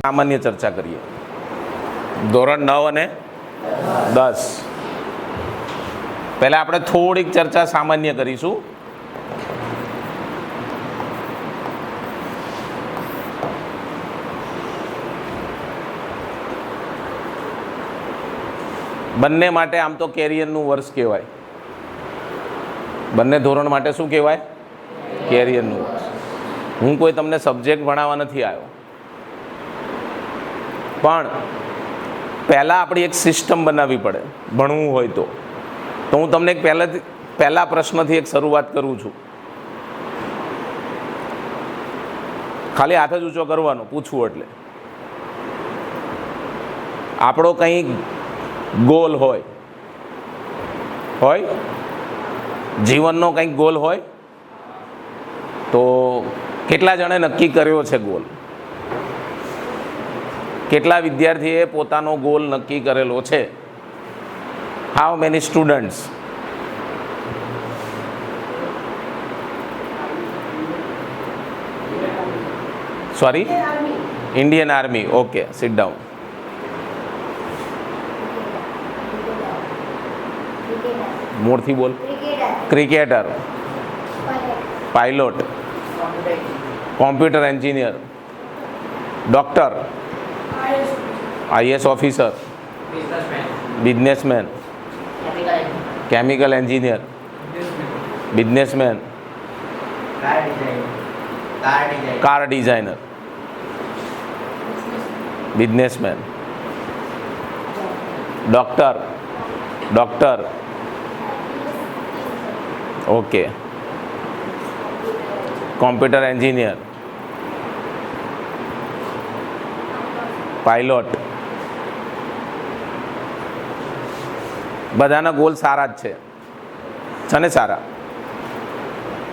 સામાન્ય ચર્ચા કરીએ. ધોરણ 9 અને 10 પહેલાં આપણે થોડીક ચર્ચા સામાન્ય કરીશું. બંને માટે આમ તો કેરિયરનું વર્ષ કહેવાય. બંને ધોરણ માટે શું કહેવાય? કેરિયરનું વર્ષ. હું કોઈ તમને સબ્જેક્ટ ભણાવવા નથી આવ્યો, પણ પહેલાં આપણી એક સિસ્ટમ બનાવવી પડે ભણવું હોય તો હું તમને એક પહેલા પ્રશ્નથી એક શરૂઆત કરું છું. ખાલી હાથ જ ઊંચો કરવાનો, પૂછવું એટલે. આપણો કંઈ ગોલ હોય જીવનનો કંઈક ગોલ હોય તો કેટલા જણે નક્કી કર્યો છે ગોલ? કેટલા વિદ્યાર્થીએ પોતાનો ગોલ નક્કી કરેલો છે? How many students? Sorry, Indian army. Okay, sit down. મોરથી બોલ. Cricketer, pilot, computer engineer, doctor, IAS officer, businessman, chemical engineer, businessman, car designer, businessman, doctor. Okay, computer engineer, pilot. બધાના ગોલ સારા જ છે ને? સારા.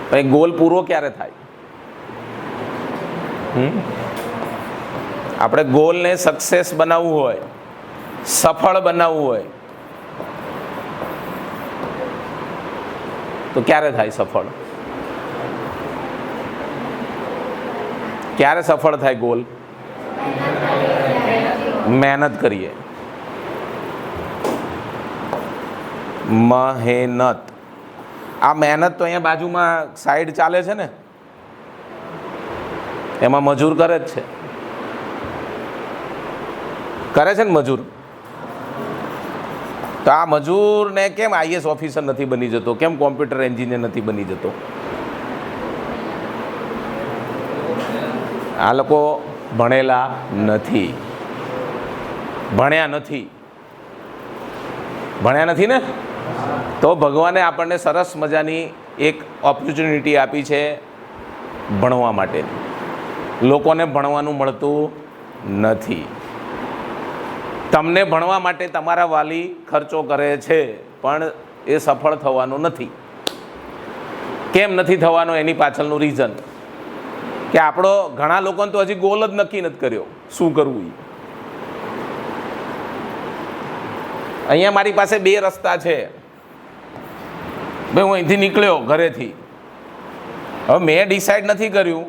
પણ ગોલ પૂરો ક્યારે થાય? આપણે ગોલને સક્સેસ બનાવવું હોય, સફળ બનાવવું હોય તો ક્યારે થાય સફળ? ક્યારે સફળ થાય ગોલ? મહેનત કરીએ. મહેનત. આ મહેનત તો અહીંયા બાજુમાં સાઈડ ચાલે છે ને, એમાં મજૂર કરે જ છે. કરે છે ને મજૂર? તો આ મજૂરને કેમ IAS ઓફિસર નથી બની જતો? કેમ કોમ્પ્યુટર એન્જિનિયર નથી બની જતો? આ લોકો ભણેલા નથી. ભણ્યા નથી ને? તો ભગવાને આપણને સરસ મજાની એક ઓપોર્ચ્યુનિટી આપી છે ભણવા માટે. લોકોને ભણવાનું મળતું નથી. તમને ભણવા માટે તમારા વાલી ખર્ચો કરે છે, પણ એ સફળ થવાનો નથી. કેમ નથી થવાનો? એની પાછળનું રીઝન કે આપણો ઘણા લોકોને તો હજી ગોલ જ નક્કી નથી કર્યો શું કરવું. અહીંયા મારી પાસે 2 રસ્તા છે. ભાઈ, હું અહીંથી નીકળ્યો ઘરેથી, હવે મેં ડિસાઈડ નથી કર્યું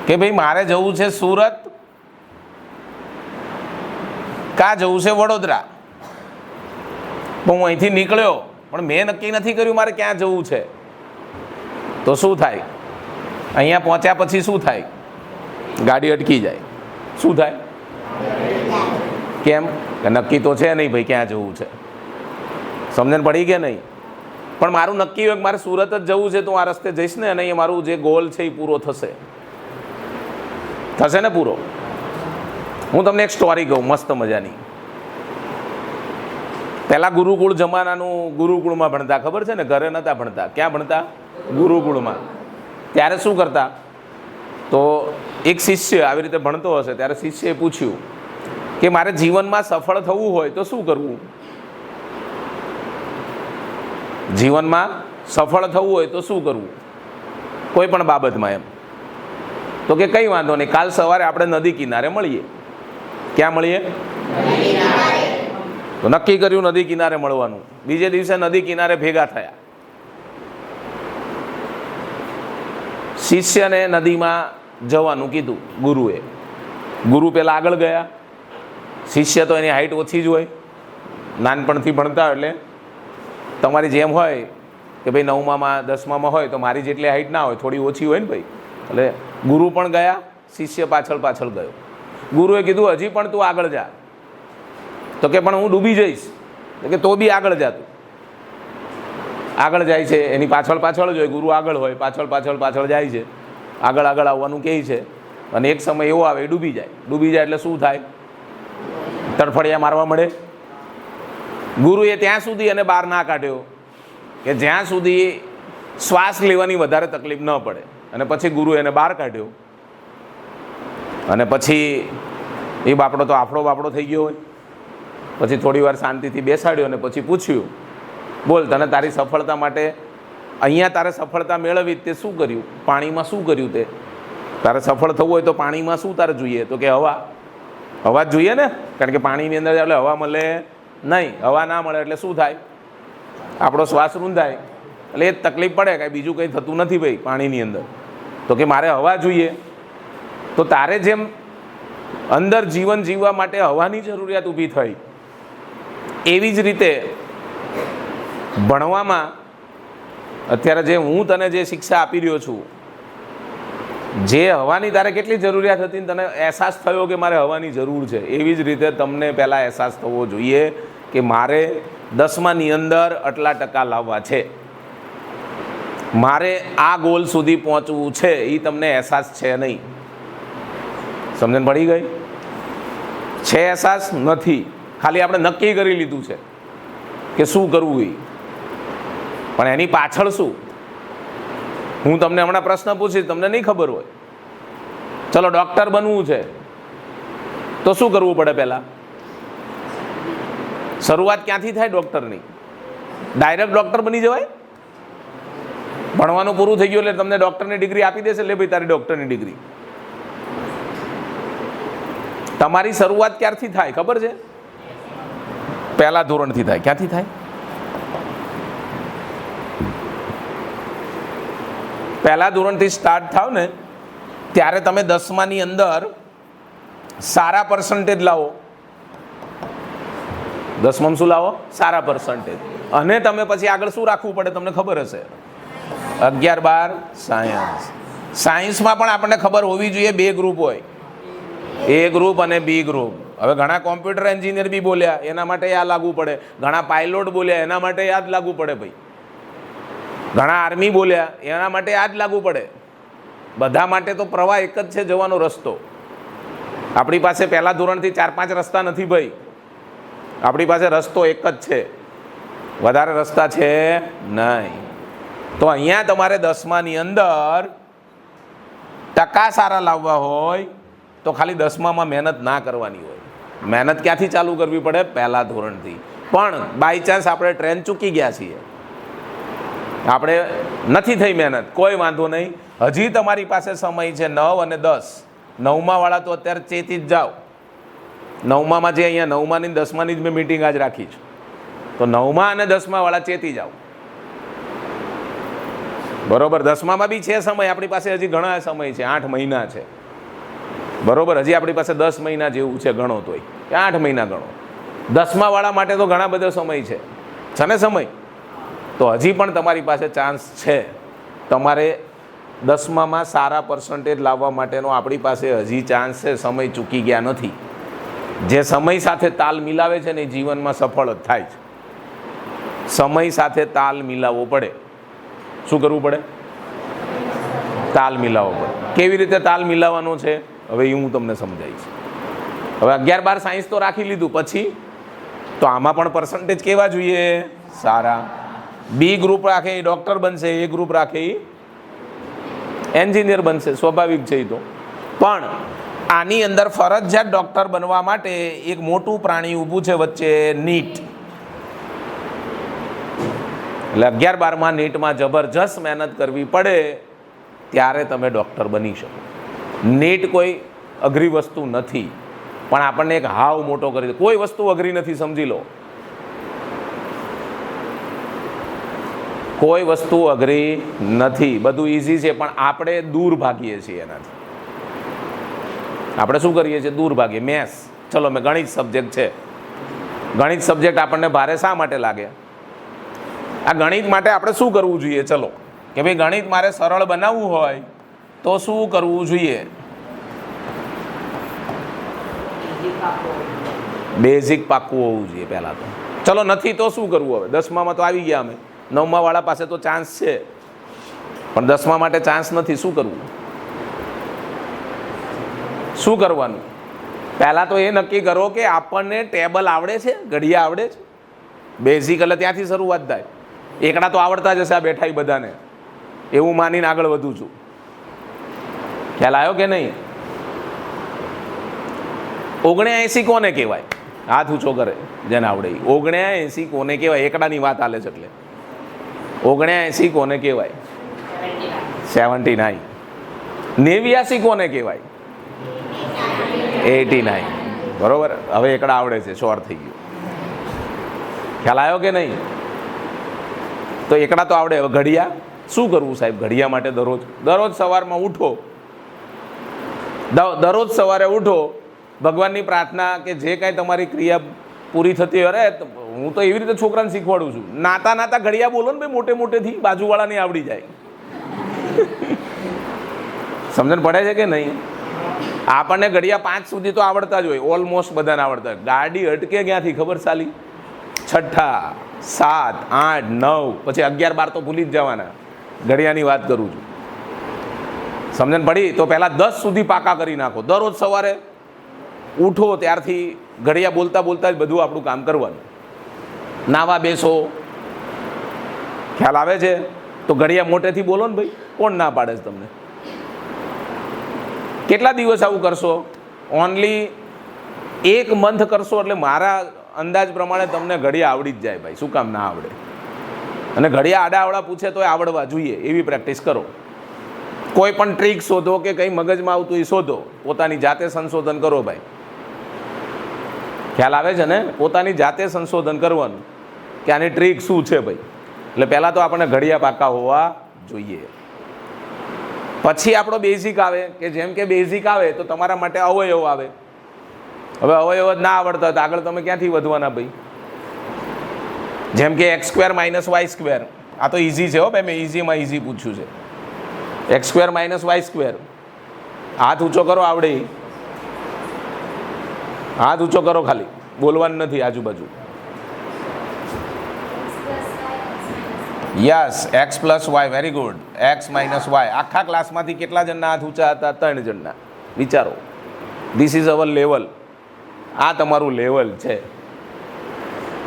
કે ભાઈ મારે જવું છે સુરત, કાં જવું છે વડોદરા. પણ હું અહીંથી નીકળ્યો પણ મેં નક્કી નથી કર્યું મારે ક્યાં જવું છે. તો શું થાય? અહીંયા પહોંચ્યા પછી શું થાય? ગાડી અટકી જાય. શું થાય? કેમ? નક્કી તો છે નહીં ભાઈ ક્યાં જવું છે. સમજણ પડી કે નહીં? પણ મારું નક્કી હોય કે મારે સુરત જ જવું છે તો આ રસ્તે જઈશ ને, અને અહીંયા મારું જે ગોલ છે એ પૂરો થશે ને પૂરો. હું તમને એક સ્ટોરી કહું મસ્ત મજાની. પહેલાં ગુરુકુળ જમાનાનું, ગુરુકુળમાં ભણતા, ખબર છે ને? ઘરે નહોતા ભણતા. ક્યાં ભણતા? ગુરુકુળમાં. ત્યારે શું કરતા? તો એક શિષ્ય આવી રીતે ભણતો હશે, ત્યારે શિષ્યએ પૂછ્યું કે મારે જીવનમાં સફળ થવું હોય તો શું કરવું? જીવનમાં સફળ થવું હોય તો શું કરવું? કોઈ પણ બાબતમાં એમ. તો કે કંઈ વાંધો નહીં, કાલ સવારે આપણે નદી કિનારે મળીએ. ક્યાં મળીએ? તો નક્કી કર્યું નદી કિનારે મળવાનું. બીજે દિવસે નદી કિનારે ભેગા થયા. શિષ્યને નદીમાં જવાનું કીધું ગુરુએ. ગુરુ પહેલાં આગળ ગયા. શિષ્ય તો એની હાઇટ ઓછી જ હોય, નાનપણથી ભણતા એટલે તમારી જેમ હોય કે ભાઈ 9માં 10માં હોય તો મારી જેટલી હાઇટ ના હોય, થોડી ઓછી હોય ને ભાઈ. એટલે ગુરુ પણ ગયા, શિષ્ય પાછળ પાછળ ગયો. ગુરુએ કીધું હજી પણ તું આગળ જા. તો કે પણ હું ડૂબી જઈશ. કે તો બી આગળ જા તું. આગળ જાય છે, એની પાછળ પાછળ જ હોય, ગુરુ આગળ હોય, પાછળ પાછળ પાછળ જાય છે, આગળ આગળ આવવાનું કહે છે. અને એક સમય એવો આવે ડૂબી જાય. ડૂબી જાય એટલે શું થાય? તડફડિયા મારવા મળે. ગુરુએ ત્યાં સુધી એને બહાર ના કાઢ્યો કે જ્યાં સુધી શ્વાસ લેવાની વધારે તકલીફ ન પડે. અને પછી ગુરુ એને બહાર કાઢ્યો. અને પછી એ બાપડો તો આફડો બાપડો થઈ ગયો હોય. પછી થોડી વાર શાંતિથી બેસાડ્યો અને પછી પૂછ્યું, બોલ, તને તારી સફળતા માટે અહીંયા તારે સફળતા મેળવી તે શું કર્યું? પાણીમાં શું કર્યું? તે તારે સફળ થવું હોય તો પાણીમાં શું તારે જોઈએ? તો કે હવા. હવા જ જોઈએ ને, કારણ કે પાણીની અંદર એટલે હવા મળે નહીં. હવા ના મળે એટલે શું થાય? આપણો શ્વાસ રૂંધાય. એટલે એ જ તકલીફ પડે, કાંઈ બીજું કંઈ થતું નથી ભાઈ પાણીની અંદર. તો કે મારે હવા જોઈએ. તો તારે જેમ અંદર જીવન જીવવા માટે હવાની જરૂરિયાત ઊભી થઈ, એવી જ રીતે ભણવામાં અત્યારે જે હું તને જે શિક્ષા આપી રહ્યો છું, જે હવાની તારે કેટલી જરૂરિયાત હતી ને તને અહેસાસ થયો કે મારે હવાની જરૂર છે, એવી જ રીતે તમને પહેલાં અહેસાસ થવો જોઈએ કે મારે 10માની અંદર આટલા ટકા લાવવા છે, મારે આ ગોલ સુધી પહોંચવું છે. એ તમને અહેસાસ છે નહીં. સમજણ પડી ગઈ? છે અહેસાસ નથી. ખાલી આપણે નક્કી કરી લીધું છે કે શું કરવું એ, પણ એની પાછળ શું? હું તમને હમણાં પ્રશ્ન પૂછીશ, તમને નહીં ખબર હોય. ચલો, ડૉક્ટર બનવું છે તો શું કરવું પડે? પહેલાં શરૂઆત ક્યાંથી થાય ડૉક્ટરની? ડાયરેક્ટ ડૉક્ટર બની જવાય? ભણવાનું પૂરું થઈ ગયું એટલે તમને ડૉક્ટરની ડિગ્રી આપી દેશે, લે ભાઈ તારી ડૉક્ટરની ડિગ્રી. તમારી શરૂઆત ક્યારથી થાય ખબર છે? પહેલા ધોરણથી થાય. ક્યાંથી થાય? પહેલા ધોરણથી સ્ટાર્ટ થાવ ને ત્યારે તમે 10માની અંદર સારા પર્સન્ટેજ લાવો. 10માં શું લાવો? સારા પર્સન્ટેજ. અને તમે પછી આગળ શું રાખવું પડે તમને ખબર હશે? 11, 12 સાયન્સ. સાયન્સમાં પણ આપણને ખબર હોવી જોઈએ, 2 ગ્રુપ હોય, A ગ્રુપ અને B ગ્રુપ. હવે ઘણા કોમ્પ્યુટર એન્જિનિયર બી બોલ્યા, એના માટે આ લાગુ પડે. ઘણા પાયલોટ બોલ્યા, એના માટે આ જ લાગુ પડે ભાઈ. ઘણા આર્મી બોલ્યા, એના માટે આ જ લાગુ પડે. બધા માટે તો પ્રવાહ એક જ છે, જવાનો રસ્તો. આપણી પાસે પહેલા ધોરણથી 4-5 રસ્તા નથી ભાઈ. આપણી પાસે રસ્તો એક જ છે, વધારે રસ્તા છે નહીં. તો અહીંયા તમારે 10માની અંદર ટકા સારા લાવવા હોય તો ખાલી 10મામાં મહેનત ના કરવાની હોય. મહેનત ક્યાંથી ચાલુ કરવી પડે? પહેલા ધોરણથી. પણ બાય ચાન્સ આપણે ટ્રેન ચૂકી ગયા છીએ, આપણે નથી થઈ મહેનત, કોઈ વાંધો નહીં. હજી તમારી પાસે સમય છે 9 અને 10. 9માવાળા તો અત્યારે ચેતી જ જાઓ. 9મામાં જે અહીંયા 9માની 10માની જ મેં મિટિંગ આજ રાખી છે, તો 9મા અને 10માવાળા ચેતી જાઓ. બરોબર? 10મામાં બી છે સમય, આપણી પાસે હજી ઘણા સમય છે, 8 મહિના છે. બરોબર? હજી આપણી પાસે 10 મહિના જેવું છે ગણો તોય, કે 8 મહિના ગણો. 10માવાળા માટે તો ઘણા બધો સમય છે ને સમય. તો હજી પણ તમારી પાસે ચાન્સ છે. તમારે 10મામાં સારા પર્સન્ટેજ લાવવા માટેનો આપણી પાસે હજી ચાન્સ છે. સમય ચૂકી ગયા નથી. જે સમય સાથે તાલ મિલાવે છે ને એ જીવનમાં સફળ જ થાય છે. સમય સાથે તાલ મિલાવવો પડે. શું કરવું પડે? તાલ મિલાવવો પડે. કેવી રીતે તાલ મિલાવવાનો છે હવે એ હું તમને સમજાવીશ. હવે 11, 12 સાયન્સ તો રાખી લીધું, પછી તો આમાં પણ પર્સન્ટેજ કેવા જોઈએ? સારા. B ગ્રુપ રાખે એ ડૉક્ટર બનશે, A ગ્રુપ રાખે એ એન્જિનિયર બનશે, સ્વાભાવિક છે એ તો. પણ આની અંદર ફરજિયાત ડૉક્ટર બનવા માટે એક મોટું પ્રાણી ઊભું છે વચ્ચે, નીટ. એટલે 11, 12માં નીટમાં જબરજસ્ત મહેનત કરવી પડે ત્યારે તમે ડૉક્ટર બની શકો. નીટ કોઈ અઘરી વસ્તુ નથી, પણ આપણને એક હાવ મોટો કરી દે. કોઈ વસ્તુ અઘરી નથી, સમજી લો. કોઈ વસ્તુ અઘરી નથી, બધું ઇઝી છે, પણ આપણે દૂર ભાગીએ છીએ એનાથી. આપણે શું કરીએ છીએ? દૂર ભાગીએ. મેથ્સ, ચલો મેં ગણિત સબ્જેક્ટ છે. ગણિત સબ્જેક્ટ આપણને ભારે શા માટે લાગે? આ ગણિત માટે આપણે શું કરવું જોઈએ? ચલો કે ભાઈ ગણિત મારે સરળ બનાવવું હોય તો શું કરવું જોઈએ? બેઝિક પાક્કું હોવું જોઈએ પહેલાં તો. ચલો નથી તો શું કરવું? હવે 10મામાં તો આવી ગયા અમે, 9મા વાળા પાસે તો ચાન્સ છે, પણ 10મા માટે ચાન્સ નથી. શું કરવું? શું કરવાનું? પહેલાં તો એ નક્કી કરો કે આપણને ટેબલ આવડે છે, ઘડિયા આવડે છે. બેઝિક એટલે ત્યાંથી શરૂઆત થાય. એકડા તો આવડતા જ હશે આ બેઠા બધાને, એવું માનીને આગળ વધું છું. ખ્યાલ આવ્યો કે નહીં? 79 કોને કહેવાય? હાથ ઊંચો કરે જેને આવડે. 79 કોને કહેવાય? એકડાની વાત હાલે છે એટલે 79 કોને કહેવાય? 79. 89 કોને કહેવાય? 89. બરોબર. હવે એકડા આવડે છે, શોર્ટ થઈ ગયું. ખ્યાલ આવ્યો કે નહીં? તો એકડા તો આવડે. હવે ઘડિયા શું કરવું સાહેબ? ઘડિયા માટે દરરોજ સવારમાં ઉઠો, દરરોજ સવારે ઉઠો, ભગવાનની પ્રાર્થના કે જે કાંઈ તમારી ક્રિયા પૂરી થતી હોય. અરે હું તો એવી રીતે છોકરાને શીખવાડું છું, નાતા નાતા ઘડિયા બોલો ને ભાઈ, મોટે મોટેથી બાજુવાળાને આવડી જાય. સમજણ પડે છે કે નહીં? આપણને ઘડિયા 5 સુધી તો આવડતા જ હોય, ઓલમોસ્ટ બધાને આવડતા હોય. ગાડી અટકે ક્યાંથી ખબર? સાલી 6, 7, 8, 9, પછી 11, 12 તો ભૂલી જ જવાના. ઘડિયાની વાત કરું છું. સમજણ પડી? તો પહેલાં 10 સુધી પાકા કરી નાખો. દરરોજ સવારે ઉઠો ત્યારથી ઘડિયા બોલતા બોલતા જ બધું આપણું કામ કરવાનું. નાવા બેસો, ખ્યાલ આવે છે? તો ઘડિયા મોટેથી બોલો ને ભાઈ, કોણ ના પાડે છે તમને? કેટલા દિવસ આવું કરશો? ઓનલી 1 મંથ કરશો એટલે મારા અંદાજ પ્રમાણે તમને ઘડિયા આવડી જ જાય ભાઈ. શું કામ ના આવડે? અને ઘડિયા આડાવડા પૂછે તો આવડવા જોઈએ એવી પ્રેક્ટિસ કરો. કોઈ પણ ટ્રીક શોધો કે કંઈ મગજમાં આવતું એ શોધો, પોતાની જાતે સંશોધન કરો ભાઈ. ખ્યાલ આવે છે ને? પોતાની જાતે સંશોધન કરવાનું કે આની ટ્રીક શું છે ભાઈ. એટલે પહેલાં તો આપણે ઘડિયા પાકા હોવા જોઈએ. પછી આપણો બેઝિક આવે કે જેમ કે બેઝિક આવે તો તમારા માટે અવયવ આવે. હવે અવયવ જ ના આવડતા હોય તો આગળ તમે ક્યાંથી વધવાના ભાઈ? જેમ કે x² - y². આ તો ઇઝી છે હો ભાઈ, મેં ઇઝીમાં ઇઝી પૂછ્યું છે. x² - y². હાથ ઊંચો કરો, આવડે? હાથ ઊંચો કરો, ખાલી બોલવાનું નથી આજુબાજુ. Yes, x + y. Very good. x - y. આખા ક્લાસમાંથી કેટલા જણના હાથ ઊંચા હતા? 3 જણના. વિચારો, ધીસ ઇઝ અવર લેવલ. આ તમારું લેવલ છે.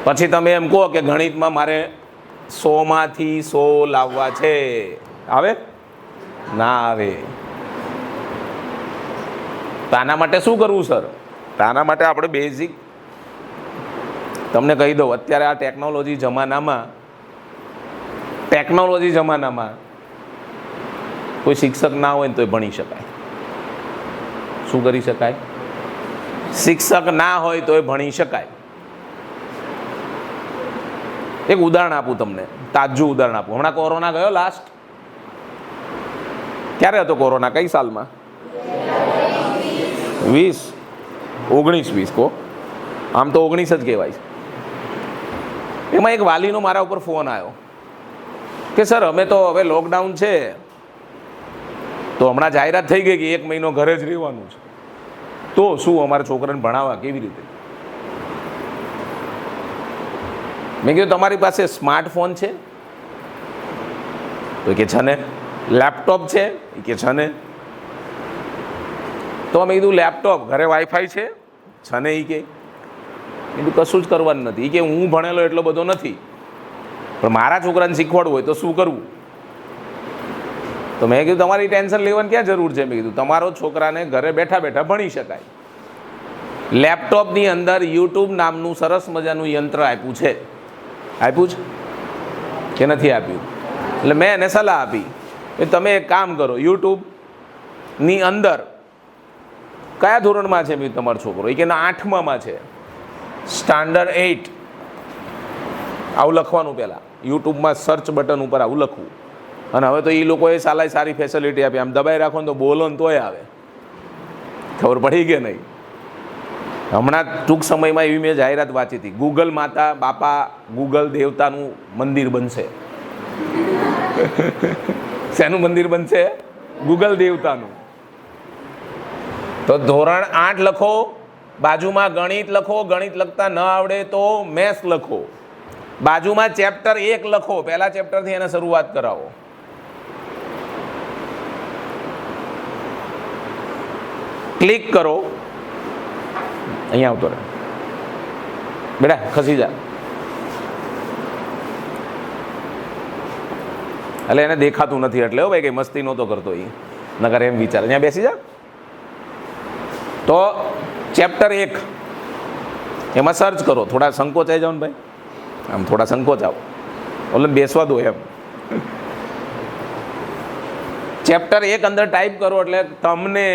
પછી તમે એમ કહો કે ગણિતમાં મારે 100માંથી 100 લાવવા છે. આવે? ના આવે. તો આના માટે શું કરવું સર? તો આના માટે આપણે બેઝિક તમને કહી દઉં. અત્યારે આ ટેકનોલોજી જમાનામાં કોઈ શિક્ષક ના હોય ને તો ભણી શકાય. શું કરી શકાય? શિક્ષક ના હોય તો ભણી શકાય. એક ઉદાહરણ આપું તમને, તાજું ઉદાહરણ આપું. હમણાં કોરોના ગયો લાસ્ટ. ક્યારે હતો કોરોના? કઈ સાલમાં? 19-20 કહો. આમ તો 19 જ કહેવાય છે. એમાં એક વાલીનો મારા ઉપર ફોન આવ્યો કે સર અમે તો હવે લોકડાઉન છે તો હમણાં જાહેરાત થઈ ગઈ કે 1 મહિનો ઘરે જ રહેવાનું છે, તો શું અમારા છોકરાને ભણાવવા કેવી રીતે? મેં કીધું તમારી પાસે સ્માર્ટફોન છે? તો કે છે ને. લેપટોપ છે? કે છે ને. તો મેં કીધું લેપટોપ, ઘરે વાઈફાઈ છે ને? એ કે કીધું કશું જ કરવાનું નથી. એ કે હું ભણેલો એટલો બધો નથી, પણ મારા છોકરાને શીખવાડવું હોય તો શું કરવું? તો મેં કીધું તમારી ટેન્શન લેવાની ક્યાં જરૂર છે? મેં કીધું તમારો છોકરાને ઘરે બેઠા બેઠા ભણી શકાય. લેપટોપની અંદર યુટ્યુબ નામનું સરસ મજાનું યંત્ર આપ્યું છે. આપ્યું છે કે નથી આપ્યું? એટલે મેં એને સલાહ આપી કે તમે એક કામ કરો, યુટ્યુબની અંદર કયા ધોરણમાં છે મેં તમારો છોકરો? એ કે 8માં છે, સ્ટાન્ડર્ડ 8. આવું લખવાનું પહેલાં યુટ્યુબમાં સર્ચ બટન ઉપર આવું લખવું. અને હવે તો એ લોકોએ સારી ફેસિલિટી આપી. આમ દબાઈ રાખો ને તો બોલો ને તોય આવે. ખબર પડી કે નહીં? હમણાં ટૂંક સમયમાં એવી મેં જાહેરાત વાંચી હતી, ગૂગલ માતા બાપા ગૂગલ દેવતાનું મંદિર બનશે. શેનું મંદિર બનશે? ગૂગલ દેવતાનું. તો ધોરણ 8 લખો, બાજુમાં ગણિત લખો, ગણિત લખતા ન આવડે તો મેથ્સ લખો, બાજુમાં ચેપ્ટર 1 લખો, પહેલા ચેપ્ટરથી એને શરૂઆત કરાવો. ક્લિક કરો, અહીંયા આવતો રહે બેટા, ખસી જા. એટલે એને દેખાતું નથી એટલે હો ભાઈ કઈ મસ્તી નહોતો કરતો એ, નકર એમ વિચાર. અહીંયા બેસી જા. તો ચેપ્ટર 1 એમાં સર્ચ કરો. થોડા સંકોચાઈ જાઓ ને ભાઈ, આમ થોડા સંકોચાઓ, ઓલે બેસવા દો એમ. ચેપ્ટર 1 અંદર ટાઈપ કરો એટલે તમને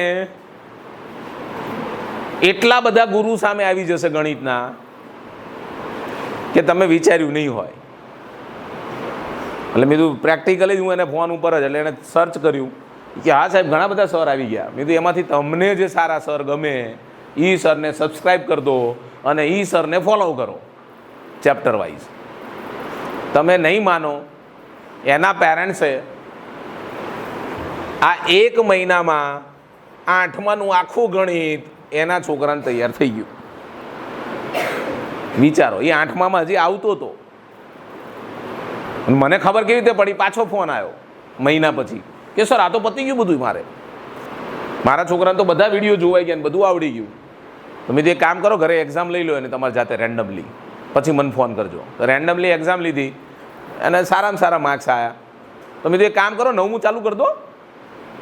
એટલા બધા ગુરુ સામે આવી જશે ગણિતના કે તમે વિચાર્યું નહીં હોય. એટલે મેં કીધું પ્રેક્ટિકલી હું એને ફોન ઉપર જ, એટલે એને સર્ચ કર્યું કે હા સાહેબ ઘણા બધા સર આવી ગયા. મેં કીધું એમાંથી તમને જે સારા સર ગમે એ સરને સબસ્ક્રાઈબ કરી દો અને એ સરને ફોલો કરો ચેપ્ટર વાઇઝ. તમે નહીં માનો, એના પેરેન્ટ્સે આ 1 મહિનામાં 8માનું આખું ગણિત એના છોકરાને તૈયાર થઈ ગયું. વિચારો, એ 8મામાં હજી આવતો હતો. મને ખબર કેવી રીતે પડી? પાછો ફોન આવ્યો મહિના પછી કે સર આ તો પતી ગયું બધું, મારા છોકરાને તો બધા વિડીયો જોવાઈ ગયા ને બધું આવડી ગયું. તમે એક કામ કરો, ઘરે એક્ઝામ લઈ લો અને તમારે જાતે રેન્ડમલી, પછી મને ફોન કરજો. રેન્ડમલી એક્ઝામ લીધી અને સારામાં સારા માર્ક્સ આવ્યા. તમે એક કામ કરો, 9મું ચાલુ કરી દો.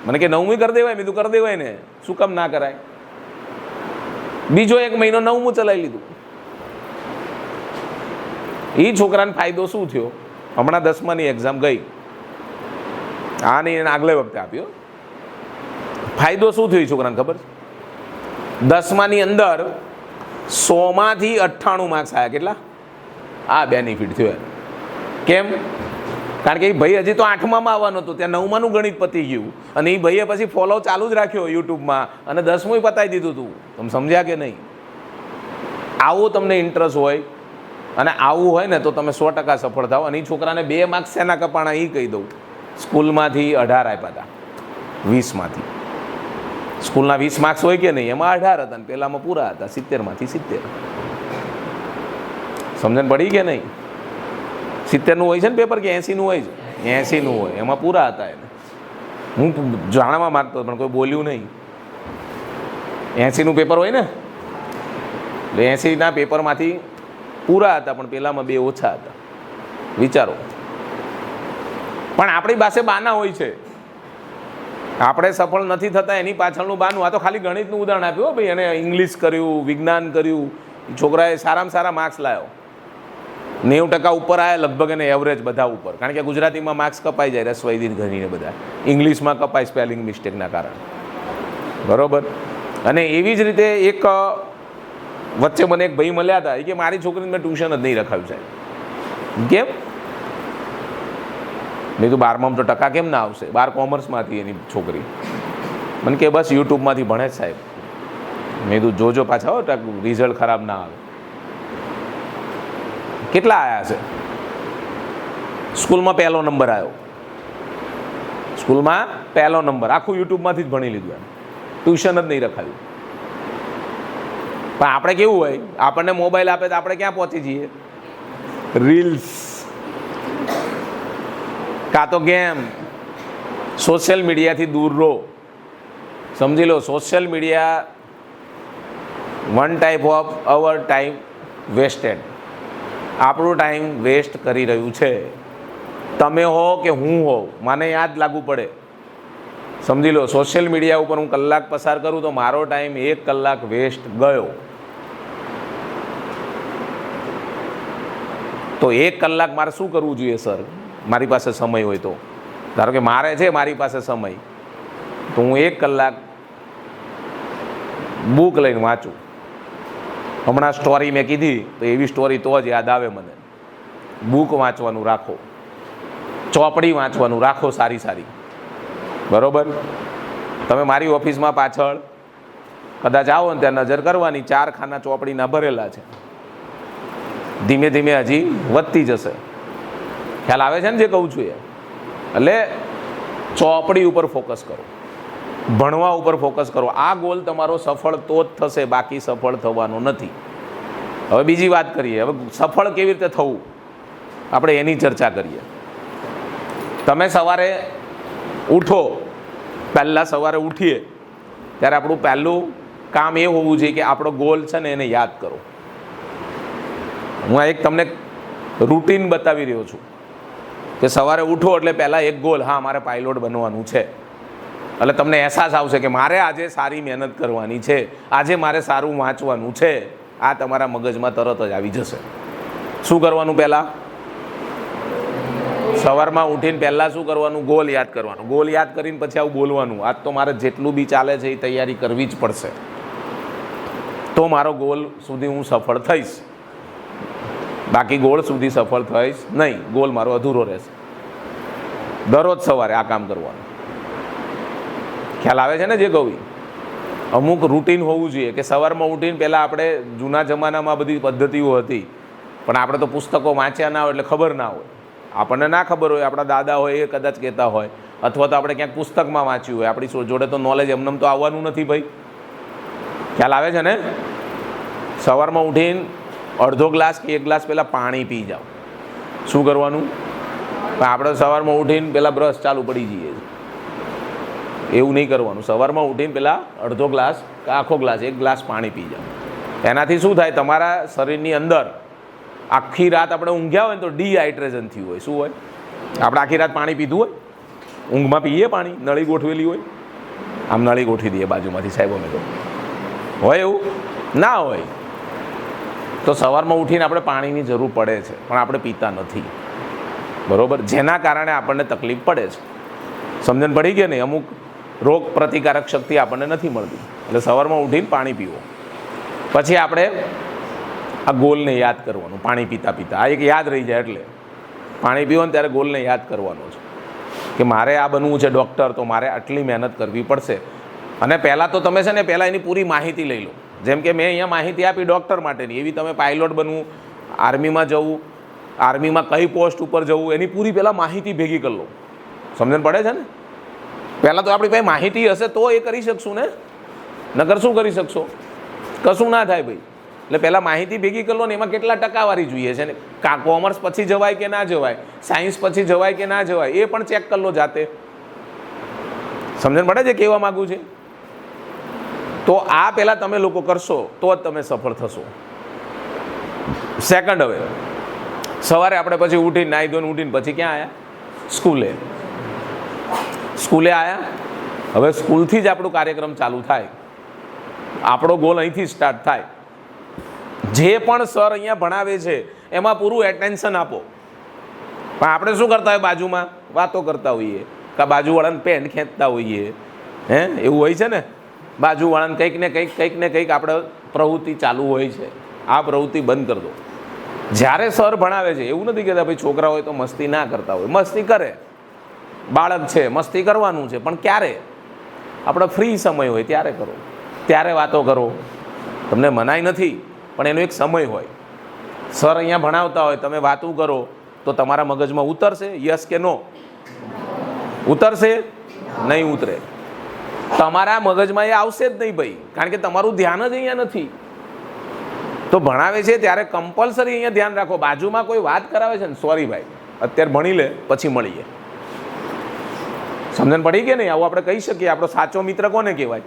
મને કે 9મું કરી દેવાય? મેં તો કરી દેવાય ને, શું કામ ના કરાય? બીજો 1 મહિનો 9મું ચલાવી લીધું. એ છોકરાને ફાયદો શું થયો? હમણાં 10માની એક્ઝામ ગઈ, આ નહીં એને આગલે વખતે આપ્યો. ફાયદો શું થયો એ છોકરાને ખબર છે? 10માની અંદર 100માંથી 98 માર્ક્સ આવ્યા. કેટલા? આ બેનિફિટ થયો. કેમ? કારણ કે એ ભાઈ હજી તો 8મામાં આવવાનો હતો, ત્યાં 9માનું ગણિત પતી ગયું અને એ ભાઈએ પછી ફોલો ચાલુ જ રાખ્યો યુટ્યુબમાં અને 10મું પતાવી દીધું હતું. તમે સમજ્યા કે નહીં? આવો તમને ઇન્ટરેસ્ટ હોય અને આવું હોય ને તો તમે 100% સફળ થાવ. અને એ છોકરાને 2 માર્ક્સ શેના કપાણા એ કહી દઉં. સ્કૂલમાંથી 18 આપ્યા હતા, 20માંથી. સ્કૂલના 20 માર્ક્સ હોય કે નહીં, એમાં 18 હતા અને પહેલામાં પૂરા હતા, 70માંથી 70. સમજણ પડી કે નહીં? 70નું હોય છે ને પેપર કે 80નું હોય છે? 80નું હોય, એમાં પૂરા હતા એને. હું જાણવા માગતો પણ કોઈ બોલ્યું નહીં. 80નું પેપર હોય ને, એટલે 80ના પેપરમાંથી પૂરા હતા પણ પેલામાં 2 ઓછા હતા. વિચારો. પણ આપણી પાસે બાના હોય છે, આપણે સફળ નથી થતા એની પાછળનું બાનું. આ તો ખાલી ગણિતનું ઉદાહરણ આપ્યું ભાઈ. એને ઇંગ્લિશ કર્યું, વિજ્ઞાન કર્યું, છોકરાએ સારામાં સારા માર્ક્સ લાવ્યો, 90% ઉપર આવ્યા લગભગ, એને એવરેજ બધા ઉપર. કારણ કે ગુજરાતીમાં માર્ક્સ કપાઈ જાય, રસવાઈ દીર્ઘ બધા, ઇંગ્લિશમાં કપાય સ્પેલિંગ મિસ્ટેકના કારણે. બરાબર. અને એવી જ રીતે એક વચ્ચે મને એક ભાઈ મળ્યા હતા, એ કે મારી છોકરીને મેં ટ્યુશન જ નહીં રખાવ્યું સાહેબ. કેમ? મેં તો 12માં તો ટકા કેમ ના આવશે? 12 કોમર્સમાંથી એની છોકરી. મને કે બસ યુટ્યુબમાંથી ભણે જ સાહેબ. મેં તો જોજો પાછા હો, રિઝલ્ટ ખરાબ ના આવે. કેટલા આવ્યા છે? સ્કૂલમાં 1લો નંબર આવ્યો. સ્કૂલમાં 1લો નંબર. આખું યુટ્યુબમાંથી જ ભણી લીધું, એમ ટ્યુશન જ નહીં રખાવ્યું. પણ આપણે કેવું હોય, આપણને મોબાઈલ આપે તો આપણે ક્યાં પહોંચી જઈએ? રીલ્સ, કાં તો ગેમ. સોશિયલ મીડિયાથી દૂર રહો. સમજી લો, social media one type of our time wasted. આપણું ટાઈમ વેસ્ટ કરી રહ્યું છે. તમે હો કે હું હો, મને યાદ લાગુ પડે. સમજી લો, સોશિયલ મીડિયા ઉપર હું કલાક પસાર કરું તો મારો ટાઈમ 1 કલાક વેસ્ટ ગયો. તો 1 કલાક મારે શું કરવું જોઈએ સર? મારી પાસે સમય હોય તો, ધારો કે મારે છે મારી પાસે સમય, તો હું 1 કલાક બુક લઈને વાંચું. હમણાં સ્ટોરી મેં કીધી તો એવી સ્ટોરી તો જ યાદ આવે મને. બુક વાંચવાનું રાખો, ચોપડી વાંચવાનું રાખો સારી સારી. બરાબર. તમે મારી ઓફિસમાં પાછળ કદાચ આવો ને ત્યાં નજર કરવાની, 4 ખાના ચોપડીના ભરેલા છે, ધીમે ધીમે હજી વધતી જશે. ખ્યાલ આવે છે ને જે કહું છું એ? એટલે ચોપડી ઉપર ફોકસ કરો, ભણવા ઉપર ફોકસ કરો. આ ગોલ તમારો સફળ તો જ થશે, બાકી સફળ થવાનો નથી. હવે બીજી વાત કરીએ, હવે સફળ કેવી રીતે થવું આપણે એની ચર્ચા કરીએ. તમે સવારે ઉઠો, પહેલાં સવારે ઉઠીએ ત્યારે આપણું પહેલું કામ એ હોવું જોઈએ કે આપણો ગોલ છે ને એને યાદ કરો. હું એક તમને રૂટીન બતાવી રહ્યો છું કે સવારે ઉઠો એટલે પહેલાં એક ગોલ, હા મારે પાયલોટ બનવાનું છે. એટલે તમને અહેસાસ આવશે કે મારે આજે સારી મહેનત કરવાની છે, આજે મારે સારું વાંચવાનું છે. આ તમારા મગજમાં તરત જ આવી જશે. શું કરવાનું? પહેલાં સવારમાં ઉઠીને પહેલાં શું કરવાનું? ગોલ યાદ કરવાનું. ગોલ યાદ કરીને પછી આવું બોલવાનું, આજ તો મારે જેટલું બી ચાલે છે એ તૈયારી કરવી જ પડશે, તો મારો ગોલ સુધી હું સફળ થઈશ, બાકી ગોળ સુધી સફળ થઈશ નહીં, ગોલ મારો અધૂરો રહેશે. દરરોજ સવારે આ કામ કરવાનું. ખ્યાલ આવે છે ને જે કહું? અમુક રૂટીન હોવું જોઈએ કે સવારમાં ઉઠીને પહેલાં આપણે, જૂના જમાનામાં બધી પદ્ધતિઓ હતી પણ આપણે તો પુસ્તકો વાંચ્યા ના હોય એટલે ખબર ના હોય. આપણને ના ખબર હોય, આપણા દાદા હોય એ કદાચ કહેતા હોય, અથવા તો આપણે ક્યાંક પુસ્તકમાં વાંચ્યું હોય. આપણી જોડે તો નોલેજ એમને તો આવવાનું નથી ભાઈ. ખ્યાલ આવે છે ને? સવારમાં ઉઠીને અડધો ગ્લાસ કે 1 ગ્લાસ પહેલાં પાણી પી જાઓ. શું કરવાનું? આપણે સવારમાં ઉઠીને પહેલાં બ્રશ ચાલુ પડી જઈએ, એવું નહીં કરવાનું. સવારમાં ઉઠીને પહેલાં અડધો ગ્લાસ કે આખો ગ્લાસ, 1 ગ્લાસ પાણી પી જાઓ. એનાથી શું થાય? તમારા શરીરની અંદર આખી રાત આપણે ઊંઘ્યા હોય ને તો ડિહાઇડ્રેશન થયું હોય. શું હોય? આપણે આખી રાત પાણી પીધું હોય, ઊંઘમાં પીએ પાણી, નળી ગોઠવેલી હોય, આમ નળી ગોઠવી દઈએ બાજુમાંથી, સાહેબ અમે તો હોય એવું ના હોય. તો સવારમાં ઉઠીને આપણે પાણીની જરૂર પડે છે પણ આપણે પીતા નથી, બરાબર? જેના કારણે આપણને તકલીફ પડે છે. સમજણ પડી ગઈ નહીં? અમુક રોગ પ્રતિકારક શક્તિ આપણને નથી મળતી. એટલે સવારમાં ઉઠીને પાણી પીવો. પછી આપણે આ ગોલને યાદ કરવાનું, પાણી પીતા પીતા. આ એક યાદ રહી જાય. એટલે પાણી પીવો ને ત્યારે ગોલને યાદ કરવાનો છે કે મારે આ બનવું છે ડૉક્ટર, તો મારે આટલી મહેનત કરવી પડશે. અને પહેલાં તો તમે છે ને પહેલાં એની પૂરી માહિતી લઈ લો. જેમ કે મેં અહીંયા માહિતી આપી ડૉક્ટર માટેની, એવી તમે પાયલોટ બનવું, આર્મીમાં જવું, આર્મીમાં કઈ પોસ્ટ ઉપર જવું, એની પૂરી પહેલાં માહિતી ભેગી કરી લો. સમજણ પડે છે ને? પહેલાં તો આપણી પાસે માહિતી હશે તો એ કરી શકશું ને, નકર શું કરી શકશો? કશું ના થાય ભાઈ. એટલે પહેલાં માહિતી ભેગી કરી લો ને એમાં કેટલા ટકાવારી જોઈએ છે ને, કોમર્સ પછી જવાય કે ના જવાય, સાયન્સ પછી જવાય કે ના જવાય, એ પણ ચેક કરી લો જાતે. સમજણ પડે છે કહેવા માગું છે? તો આ પહેલાં તમે લોકો કરશો તો જ તમે સફળ થશો. સેકન્ડ, હવે સવારે આપણે પછી ઉઠીને નાહી ધોઈને ઉઠીને પછી ક્યાં આવ્યા? સ્કૂલે. સ્કૂલે આવ્યા, હવે સ્કૂલથી જ આપણું કાર્યક્રમ ચાલુ થાય. આપણો ગોલ અહીંથી સ્ટાર્ટ થાય. જે પણ સર અહીંયા ભણાવે છે એમાં પૂરું એટેન્શન આપો. પણ આપણે શું કરતા હોય? બાજુમાં વાતો કરતા હોઈએ, કાં બાજુવાળાને પેન્ટ ખેંચતા હોઈએ, એવું હોય છે ને? બાજુવાળાને કંઈક ને કંઈક આપણે પ્રવૃત્તિ ચાલુ હોય છે. આ પ્રવૃત્તિ બંધ કરી દો. જ્યારે સર ભણાવે છે એવું નથી કહેતા ભાઈ છોકરા હોય તો મસ્તી ના કરતા હોય, મસ્તી કરે, બાળક છે મસ્તી કરવાનું છે, પણ ક્યારે? આપણે ફ્રી સમય હોય ત્યારે કરો, ત્યારે વાતો કરો. તમને મનાઈ નથી પણ એનો એક સમય હોય. સર અહીંયા ભણાવતા હોય, તમે વાતું કરો તો તમારા મગજમાં ઉતરશે? યસ કે નો? ઉતરશે? નહીં ઉતરે. તમારા મગજમાં એ આવશે જ નહીં ભાઈ, કારણ કે તમારું ધ્યાન જ અહીંયા નથી. તો ભણાવે છે ત્યારે કમ્પલસરી અહીંયા ધ્યાન રાખો. બાજુમાં કોઈ વાત કરાવે છે ને, સોરી ભાઈ અત્યારે ભણી લે પછી મળીએ. સમજણ પડી કે નહીં? આવું આપણે કહી શકીએ. આપણો સાચો મિત્ર કોને કહેવાય?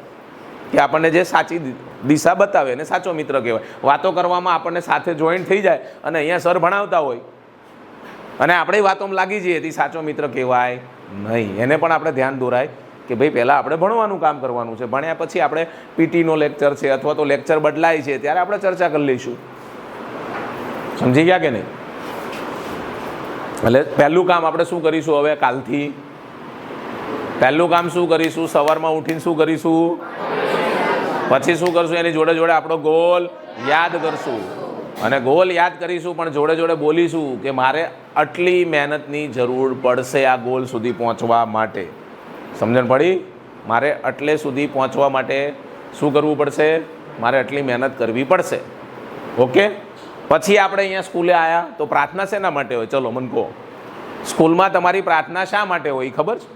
કે આપણને જે સાચી દિશા બતાવે એને સાચો મિત્ર કહેવાય. વાતો કરવામાં આપણને સાથે જોઈન્ટ થઈ જાય અને અહીંયા સર ભણાવતા હોય અને આપણે વાતોમાં લાગી જઈએ તે સાચો મિત્ર કહેવાય નહીં. એને પણ આપણે ધ્યાન દોરાય કે ભાઈ પહેલાં આપણે ભણવાનું કામ કરવાનું છે, ભણ્યા પછી આપણે પીટીનો લેક્ચર છે અથવા તો લેક્ચર બદલાય છે ત્યારે આપણે ચર્ચા કરી લઈશું. સમજી ગયા કે નહીં? એટલે પહેલું કામ આપણે શું કરીશું હવે કાલથી? પહેલું કામ શું કરીશું? સવારમાં ઉઠીને શું કરીશું? પછી શું કરશું? એની જોડે જોડે આપણો ગોલ યાદ કરશું. અને ગોલ યાદ કરીશું પણ જોડે જોડે બોલીશું કે મારે આટલી મહેનતની જરૂર પડશે આ ગોલ સુધી પહોંચવા માટે. સમજણ પડી? મારે આટલે સુધી પહોંચવા માટે શું કરવું પડશે? મારે આટલી મહેનત કરવી પડશે. ઓકે. પછી આપણે અહીંયા સ્કૂલે આવ્યા તો પ્રાર્થના શેના માટે હોય? ચલો મને કહો. સ્કૂલમાં તમારી પ્રાર્થના શા માટે હોય ખબર છે?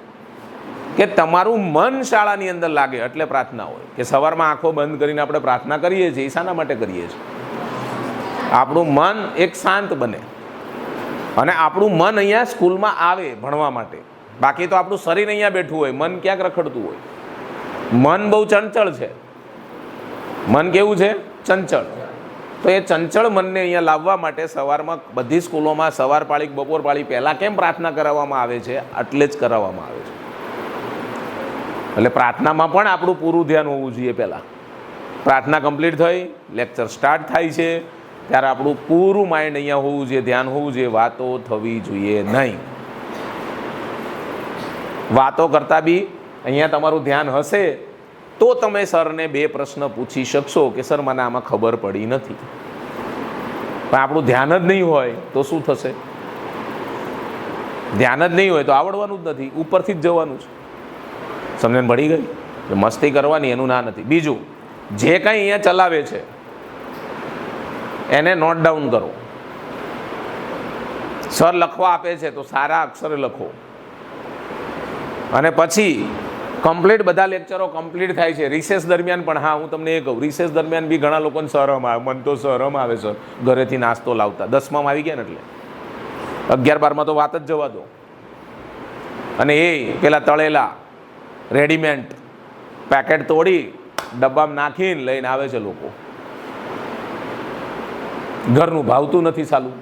કે તમારું મન શાળાની અંદર લાગે એટલે પ્રાર્થના હોય. કે સવારમાં આંખો બંધ કરીને આપણે પ્રાર્થના કરીએ છીએ, શાના માટે કરીએ છીએ? આપણું મન એક શાંત બને અને આપણું મન અહીંયા સ્કૂલમાં આવે ભણવા માટે. બાકી તો આપણું શરીર અહીંયા બેઠું હોય, મન ક્યાંક રખડતું હોય. મન બહુ ચંચળ છે. મન કેવું છે? ચંચળ. તો એ ચંચળ મનને અહીંયા લાવવા માટે સવારમાં બધી સ્કૂલોમાં સવાર પાળી બપોર પાળી પહેલાં કેમ પ્રાર્થના કરાવવામાં આવે છે? એટલે જ કરાવવામાં આવે છે. એટલે પ્રાર્થનામાં પણ આપણું પૂરું ધ્યાન હોવું જોઈએ. પહેલાં પ્રાર્થના કમ્પ્લીટ થઈ, લેક્ચર સ્ટાર્ટ થાય છે ત્યારે આપણું પૂરું માઇન્ડ અહીંયા હોવું જોઈએ, ધ્યાન હોવું જોઈએ. વાતો થવી જોઈએ નહીં. વાતો કરતાં બી અહીંયા તમારું ધ્યાન હશે તો તમે સરને 2 પ્રશ્ન પૂછી શકશો કે સર મને આમાં ખબર પડી નથી. પણ આપણું ધ્યાન જ નહીં હોય તો શું થશે? ધ્યાન જ નહીં હોય તો આવડવાનું જ નથી, ઉપરથી જ જવાનું છે. સમજણ પડી ગઈ? મસ્તી કરવાની એનું ના નથી. બીજું, જે કંઈ અહીંયા ચલાવે છે એને નોટ ડાઉન કરો. સર લખવા આપે છે તો સારા અક્ષરે લખો. અને પછી કમ્પ્લીટ બધા લેક્ચરો કમ્પ્લીટ થાય છે. રિસેસ દરમિયાન પણ, હા હું તમને એ કહું, રિસેસ દરમિયાન બી ઘણા લોકોને શરમ આવે. મને તો શરમ આવે સર ઘરેથી નાસ્તો લાવતા. 10માં આવી ગયા ને એટલે 11-12માં તો વાત જ જવા દો. અને એ પેલા તળેલા રેડીમેડ પેકેટ તોડી ડબ્બામાં નાખીને લઈને આવે છે લોકો. ઘરનું ભાવતું નથી સાલું.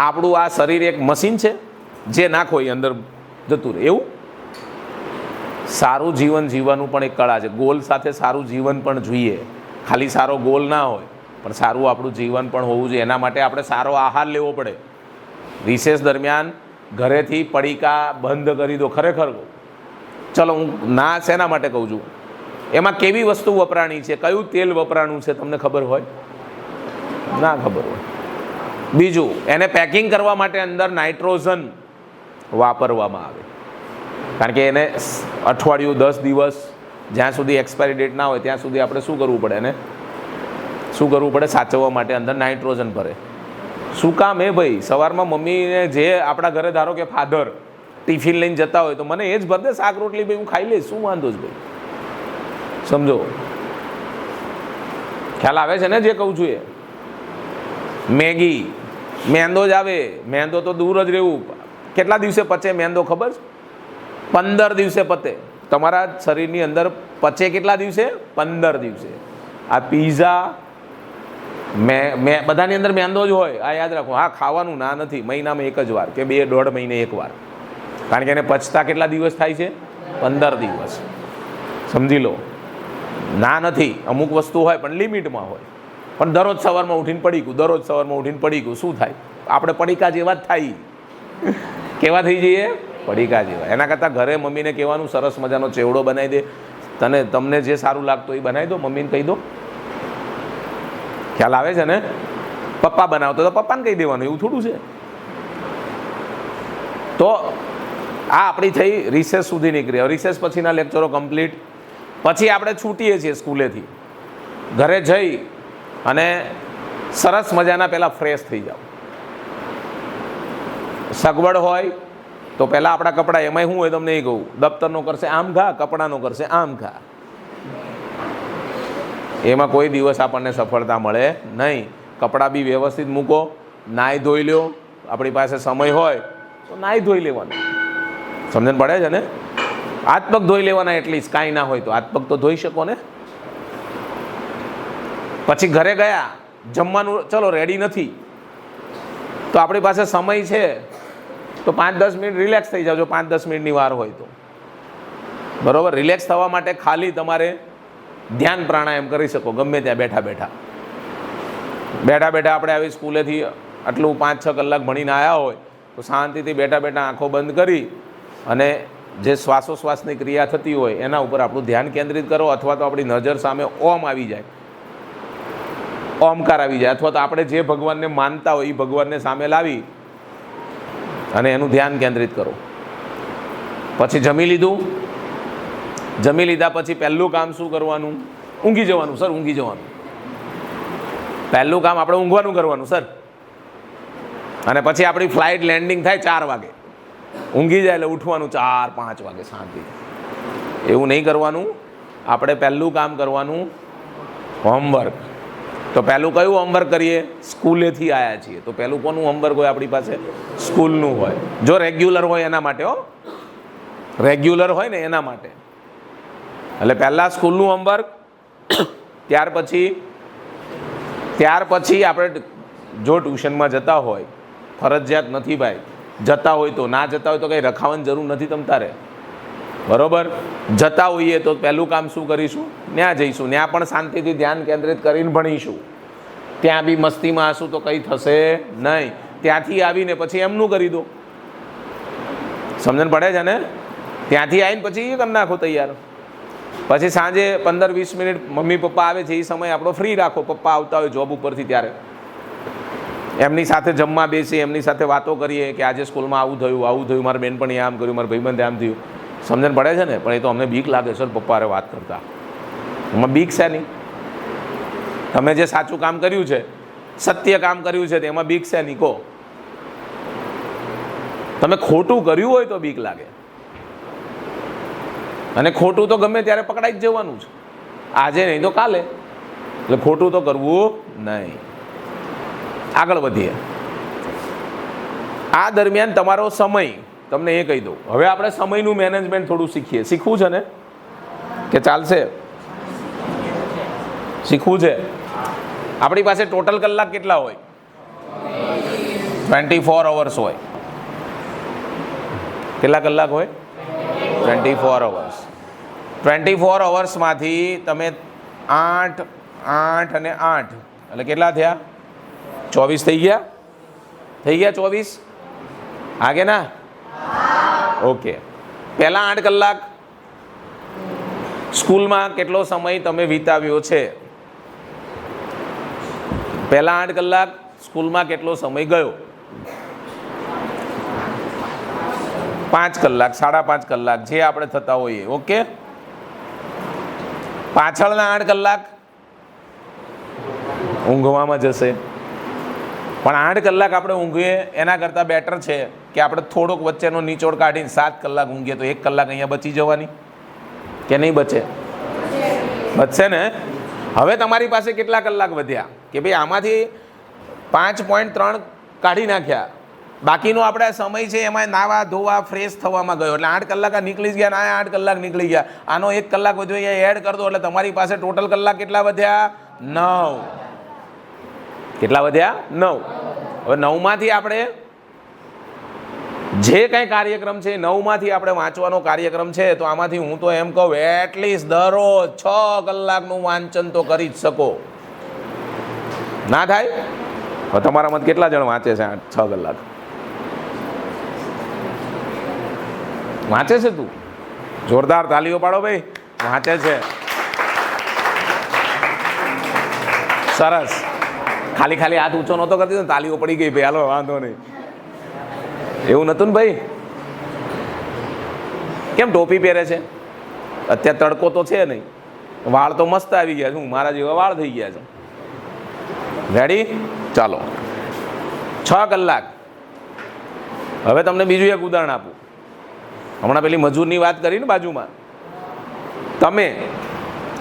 આપણું આ શરીર એક મશીન છે, જે નાખો એ અંદર જતું રહે. એવું સારું જીવન જીવવાનું પણ એક કળા છે. ગોલ સાથે સારું જીવન પણ જોઈએ. ખાલી સારો ગોલ ના હોય પણ સારું આપણું જીવન પણ હોવું જોઈએ. એના માટે આપણે સારો આહાર લેવો પડે. રિસેસ દરમિયાન ઘરેથી પડીકા બંધ કરી દો. ખરેખર ચલો હું ના શેના માટે કહું છું, એમાં કેવી વસ્તુ વપરાણી છે, કયું તેલ વપરાણું છે તમને ખબર હોય? ના ખબર હોય. બીજું, એને પેકિંગ કરવા માટે અંદર નાઇટ્રોજન વાપરવામાં આવે. કારણ કે એને અઠવાડિયું 10 દિવસ જ્યાં સુધી એક્સપાયરી ડેટ ના હોય ત્યાં સુધી આપણે શું કરવું પડે? એને શું કરવું પડે? સાચવવા માટે અંદર નાઇટ્રોજન ભરે. શું કામ એ ભાઈ? સવારમાં મમ્મીને જે આપણા ઘરે ધારો કે ફાધર ટિફિન લઈને જતા હોય તો મને એ જ ભર દે શાક રોટલી, ભાઈ હું ખાઈ લઈશ, શું વાંધો છે ભાઈ? સમજો, ખ્યાલ આવે છે ને જે કહું છું એ? મેગી, મેંદો જ આવે. મેંદો તો દૂર જ રહેવું. કેટલા દિવસે પચે મેંદો ખબર છે? 15 દિવસે પતે. તમારા શરીરની અંદર પચે કેટલા દિવસે? 15 દિવસે. આ પીઝા બધાની અંદર મેંદો જ હોય, આ યાદ રાખો. હા, ખાવાનું ના નથી, મહિનામાં 1 જ વાર કે 2-1.5 મહિને 1 વાર. કારણ કે એને પચતા કેટલા દિવસ થાય છે? 15 દિવસ. સમજી લો. ના નથી, અમુક વસ્તુ હોય પણ લિમિટમાં હોય. પણ દરરોજ સવારમાં ઉઠીને પડીકું, દરરોજ સવારમાં ઉઠીને પડીકું, શું થાય? આપણે પડીકા જેવા જ થાય. કેવા થઈ જઈએ? પડીકા જેવા. એના કરતાં ઘરે મમ્મીને કહેવાનું સરસ મજાનો ચેવડો બનાવી દે. તમને જે સારું લાગતું એ બનાવી દો, મમ્મીને કહી દો. ખ્યાલ આવે છે ને? પપ્પા બનાવતો તો પપ્પાને કહી દેવાનું, એવું થોડું છે. તો આ આપણી થઈ રિસેસ સુધીની ક્રિયા. રિસેસ પછીના લેક્ચરો કમ્પ્લીટ. પછી આપણે છૂટીએ છીએ સ્કૂલેથી. ઘરે જઈ અને સરસ મજાના પહેલાં ફ્રેશ થઈ જાઓ. સગવડ હોય તો પહેલાં આપણા કપડાં, એમાંય શું હોય તમને એ કહું, દફતરનો કરશે આમ ઘા, કપડાનો કરશે આમ ઘા. એમાં કોઈ દિવસ આપણને સફળતા મળે નહીં. કપડાં બી વ્યવસ્થિત મૂકો, નાહી ધોઈ લો. આપણી પાસે સમય હોય તો નાહી ધોઈ લેવાનું. સમજણ પડે છે ને? હાથ પગ ધોઈ લેવાના. એટલીસ્ટ કાંઈ ના હોય તો હાથ પગ તો ધોઈ શકો ને. પછી ઘરે ગયા, જમવાનું ચલો રેડી નથી તો આપણી પાસે સમય છે તો 5-10 મિનિટ રિલેક્સ થઈ જાઓ. 5-10 મિનિટની વાર હોય તો બરાબર. રિલેક્સ થવા માટે ખાલી તમારે ધ્યાન પ્રાણાયામ કરી શકો ગમે ત્યાં બેઠા બેઠા. આપણે આવી સ્કૂલેથી આટલું 5-6 કલાક ભણીને આવ્યા હોય તો શાંતિથી બેઠા બેઠા આંખો બંધ કરી અને જે શ્વાસોશ્વાસની ક્રિયા થતી હોય એના ઉપર આપણું ધ્યાન કેન્દ્રિત કરો. અથવા તો આપણી નજર સામે ઓમ આવી જાય, ઓમકાર આવી જાય. અથવા તો આપણે જે ભગવાનને માનતા હોય એ ભગવાનને સામે લાવી અને એનું ધ્યાન કેન્દ્રિત કરો. પછી જમી લીધું, જમી લીધા પછી પહેલું કામ શું કરવાનું? ઊંઘી જવાનું સર, ઊંઘી જવાનું. પહેલું કામ આપણે ઊંઘવાનું કરવાનું સર. અને પછી આપણી ફ્લાઇટ લેન્ડિંગ થાય 4 વાગે, ઊંઘી જાય એટલે ઉઠવાનું 4-5 વાગે શાંતિ. એવું નહીં કરવાનું. આપણે પહેલું કામ કરવાનું હોમવર્ક. તો પહેલું કયું હોમવર્ક કરીએ? સ્કૂલેથી આવ્યા છીએ તો પહેલું કોનું હોમવર્ક હોય આપણી પાસે? સ્કૂલનું હોય. જો રેગ્યુલર હોય એના માટે, હો, રેગ્યુલર હોય ને એના માટે. એટલે પહેલાં સ્કૂલનું હોમવર્ક, ત્યાર પછી આપણે જો ટ્યુશનમાં જતા હોય, ફરજિયાત નથી ભાઈ, જતા હોય તો, ના જતા હોય તો કંઈ રખાવાની જરૂર નથી તમ તારે, બરાબર? જતા હોઈએ તો પહેલું કામ શું કરીશું? ત્યાં જઈશું, ત્યાં પણ શાંતિથી ધ્યાન કેન્દ્રિત કરીને ભણીશું. ત્યાં બી મસ્તીમાં હશું તો કંઈ થશે નહીં. ત્યાંથી આવીને પછી એમનું કરી દો. સમજણ પડે છે ને? ત્યાંથી આવીને પછી એ કરી નાખો તૈયાર. પછી સાંજે 15-20 મિનિટ મમ્મી પપ્પા આવે છે એ સમય આપણો ફ્રી રાખો. પપ્પા આવતા હોય જોબ ઉપરથી ત્યારે એમની સાથે જમવા બેસીએ, એમની સાથે વાતો કરીએ કે આજે સ્કૂલમાં આવું થયું, મારા બેનપણીએ આમ કર્યું, મારા ભાઈબંધે આમ થયું. સમજણ પડે છે ને? પણ એ તો અમને બીક લાગે સર પપ્પા હારે વાત કરતા. એમાં બીક છે નહીં. તમે જે સાચું કામ કર્યું છે, સત્ય કામ કર્યું છે, તેમાં બીક છે નહીં કહો. તમે ખોટું કર્યું હોય તો બીક લાગે, અને ખોટું તો ગમે ત્યારે પકડાઈ જ જવાનું છે, આજે નહીં તો કાલે. એટલે ખોટું તો કરવું નહીં. આગળ વધીએ. આ દરમિયાન તમારો સમય, તમને એ કહી દઉં, હવે આપણે સમયનું મેનેજમેન્ટ થોડું શીખીએ. શીખવું છે ને કે ચાલશે? શીખવું છે. આપણી પાસે ટોટલ કલાક કેટલા હોય? 24 અવર્સ હોય. કેટલા કલાક હોય? 24 અવર્સ. 24 અવર્સમાંથી તમે 8 અને 8 એટલે કેટલા થયા? 24 થઈ ગયા? 24? આગે ના? ઓકે. પહેલા 8 કલાક સ્કૂલમાં કેટલો સમય તમે વિતાવ્યો છે? પહેલા 8 કલાક સ્કૂલમાં કેટલો સમય ગયો? 5 કલાક, 5.5 કલાક જે આપણે થતા હોઈએ. ઓકે. પાછળના 8 કલાક ઊંઘવામાં જશે. પણ 8 કલાક આપણે ઊંઘીએ એના કરતાં બેટર છે કે આપણે થોડોક વચ્ચેનો નિચોડ કાઢીને 7 કલાક ઊંઘીએ તો 1 કલાક અહીંયા બચી જવાની કે નહીં બચે? બચશે ને? હવે તમારી પાસે કેટલા કલાક વધ્યા કે ભાઈ આમાંથી 5.3 કાઢી નાખ્યા, બાકીનો આપણે સમય છે એમાં નાવા ધોવા ફ્રેશ થવામાં ગયો, એટલે 8 કલાક નીકળી ગયા ને આ 8 કલાક નીકળી ગયા. આનો 1 કલાક વધ્યો અહીંયા એડ કરી દો એટલે તમારી પાસે ટોટલ કલાક કેટલા વધ્યા? 9. કેટલા વધ્યા? 9. હવે 9માંથી આપણે જે કંઈ કાર્યક્રમ છે 9માંથી આપણે વાંચવાનો કાર્યક્રમ છે તો આમાંથી હું તો એમ કહું એટલીસ્ટ દરરોજ 6 કલાકનું વાંચન તો કરી જ શકો. ના થાય? હવે તમારામાં કેટલા જણ વાંચે છે 6 કલાક? વાંચે છે? તું જોરદાર તાલીઓ પાડો ભાઈ. વાંચે છે, સરસ. ખાલી હાથ ઊંચો નહોતો કરતી, તાલીઓ પડી ગઈ ભાઈ. હાલો વાંધો નહીં. એવું નતું ને ભાઈ? કેમ ટોપી પહેરે છે? અત્યારે તડકો તો છે નહીં, વાળ તો મસ્ત આવી ગયા છે, મારા જેવા વાળ થઈ ગયા છે. રેડી? ચાલો 6 કલાક. હવે તમને બીજું એક ઉદાહરણ આપું. હમણાં પેલી મજૂરની વાત કરી ને બાજુમાં, તમે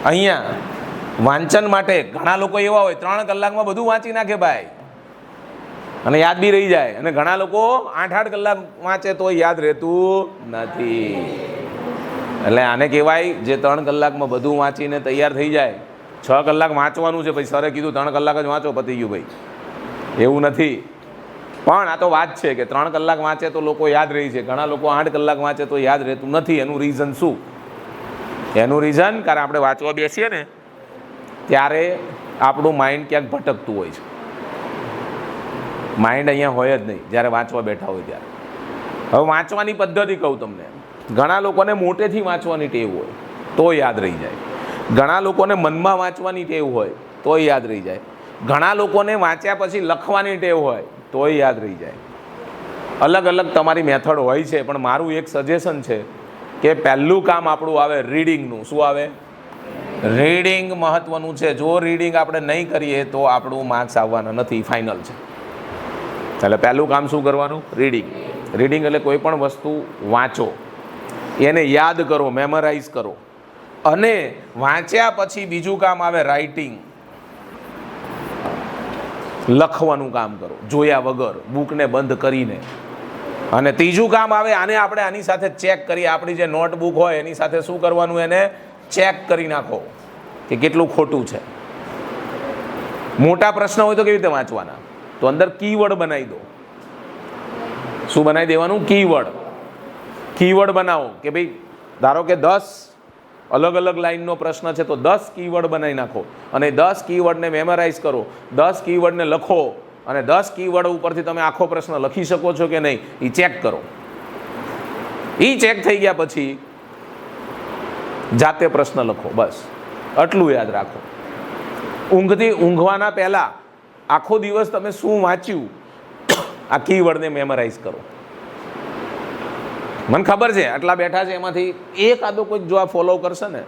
અહીંયા વાંચન માટે ઘણા લોકો એવા હોય 3 કલાકમાં બધું વાંચી નાખે ભાઈ, અને યાદ બી રહી જાય. અને ઘણા લોકો 8-8 કલાક વાંચે તો યાદ રહેતું નથી. એટલે આને કહેવાય જે 3 કલાકમાં બધું વાંચીને તૈયાર થઈ જાય. 6 કલાક વાંચવાનું છે ભાઈ, સરે કીધું 3 કલાક જ વાંચો, પતી ગયું ભાઈ. એવું નથી. પણ આ તો વાત છે કે 3 કલાક વાંચે તો લોકો યાદ રહી છે, ઘણા લોકો 8 કલાક વાંચે તો યાદ રહેતું નથી. એનું રીઝન શું? એનું રીઝન કારણ આપણે વાંચવા બેસીએ ને ત્યારે આપણું માઇન્ડ ક્યાંક ભટકતું હોય છે. માઇન્ડ અહીંયા હોય જ નહીં જ્યારે વાંચવા બેઠા હોય ત્યારે. હવે વાંચવાની પદ્ધતિ કહું તમને. ઘણા લોકોને મોટેથી વાંચવાની ટેવ હોય તો યાદ રહી જાય. ઘણા લોકોને મનમાં વાંચવાની ટેવ હોય તો યાદ રહી જાય. ઘણા લોકોને વાંચ્યા પછી લખવાની ટેવ હોય તોય યાદ રહી જાય. અલગ અલગ તમારી મેથડ હોય છે, પણ મારું એક સજેશન છે કે પહેલું કામ આપણું આવે રીડિંગનું. શું આવે? રીડિંગ મહત્વનું છે. જો રીડિંગ આપણે નહીં કરીએ તો આપણું માર્ક્સ આવવાના નથી, ફાઇનલ છે. એટલે પહેલું કામ શું કરવાનું? રીડિંગ. રીડિંગ એટલે કોઈ પણ વસ્તુ વાંચો, એને યાદ કરો, મેમરાઇઝ કરો. અને વાંચ્યા પછી બીજું કામ આવે રાઇટિંગ, લખવાનું કામ કરો જોયા વગર, બુકને બંધ કરીને. અને ત્રીજું કામ આવે, આને આપણે આની સાથે ચેક કરીએ. આપણી જે નોટબુક હોય એની સાથે શું કરવાનું? એને ચેક કરી નાખો કે કેટલું ખોટું છે. મોટા પ્રશ્ન હોય તો કેવી રીતે વાંચવાના? તો અંદર કીવર્ડ બનાવી દો. શું બનાવી દેવાનું? કીવર્ડ. કીવર્ડ બનાવો કે ભાઈ ધારો કે 10 અલગ અલગ લાઈનનો પ્રશ્ન છે તો 10 કીવર્ડ બનાવી નાખો અને 10 કીવર્ડને મેમરાઇઝ કરો, 10 કીવર્ડને લખો અને 10 કીવર્ડ ઉપરથી તમે આખો પ્રશ્ન લખી શકો છો કે નહીં એ ચેક કરો. એ ચેક થઈ ગયા પછી જાતે પ્રશ્ન લખો. બસ આટલું યાદ રાખો. ઊંઘવાના પહેલા આખો દિવસ તમે શું વાંચ્યું આ કીવર્ડને મેમરાઇઝ કરો. મને ખબર છે આટલા બેઠા છે એમાંથી એક આદો કોઈક જો આ ફોલો કરશે ને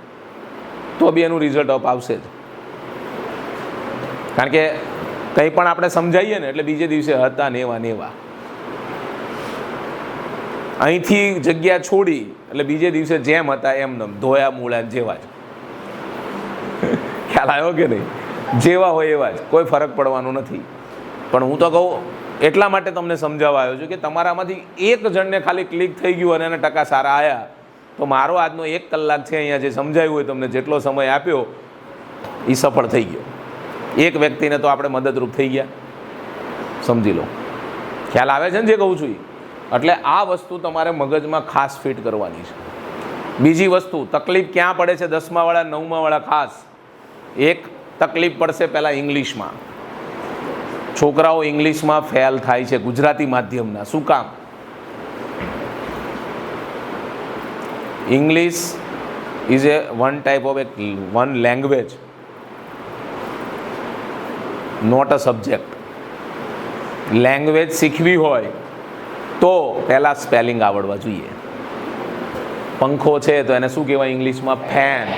તો બી એનું રિઝલ્ટ અપ આવશે જ. કારણ કે કંઈ પણ આપણે સમજાવીએ ને એટલે બીજે દિવસે હતા નેવા નેવા. અહીંથી જગ્યા છોડી એટલે બીજે દિવસે જેમ હતા એમ ધોયા મૂળા જેવા જ. ખ્યાલ આવ્યો કે નહીં? જેવા હોય એવા જ, કોઈ ફરક પડવાનો નથી. પણ હું તો કહું એટલા માટે તમને સમજાવવા આવ્યો છું કે તમારામાંથી એક જણને ખાલી ક્લિક થઈ ગયું અને એના ટકા સારા આવ્યા તો મારો આજનો 1 કલાક છે અહીંયા જે સમજાવ્યું હોય તમને જેટલો સમય આપ્યો એ સફળ થઈ ગયો. એક વ્યક્તિને તો આપણે મદદરૂપ થઈ ગયા. સમજી લો. ખ્યાલ આવે છે ને જે કહું છું એ? એટલે આ વસ્તુ તમારે મગજમાં ખાસ ફિટ કરવાની છે. બીજી વસ્તુ, તકલીફ ક્યાં પડે છે 10મા વાળા 9મા વાળા? ખાસ એક તકલીફ પડશે પહેલાં ઇંગ્લિશમાં. છોકરાઓ ઇંગ્લિશમાં ફેલ થાય છે ગુજરાતી માધ્યમના. શું કામ? English is a one type of one language, not a subject. Language શીખવી હોય તો પહેલાં સ્પેલિંગ આવડવા જોઈએ. પંખો છે તો એને શું કહેવાય ઇંગ્લિશમાં? ફેન.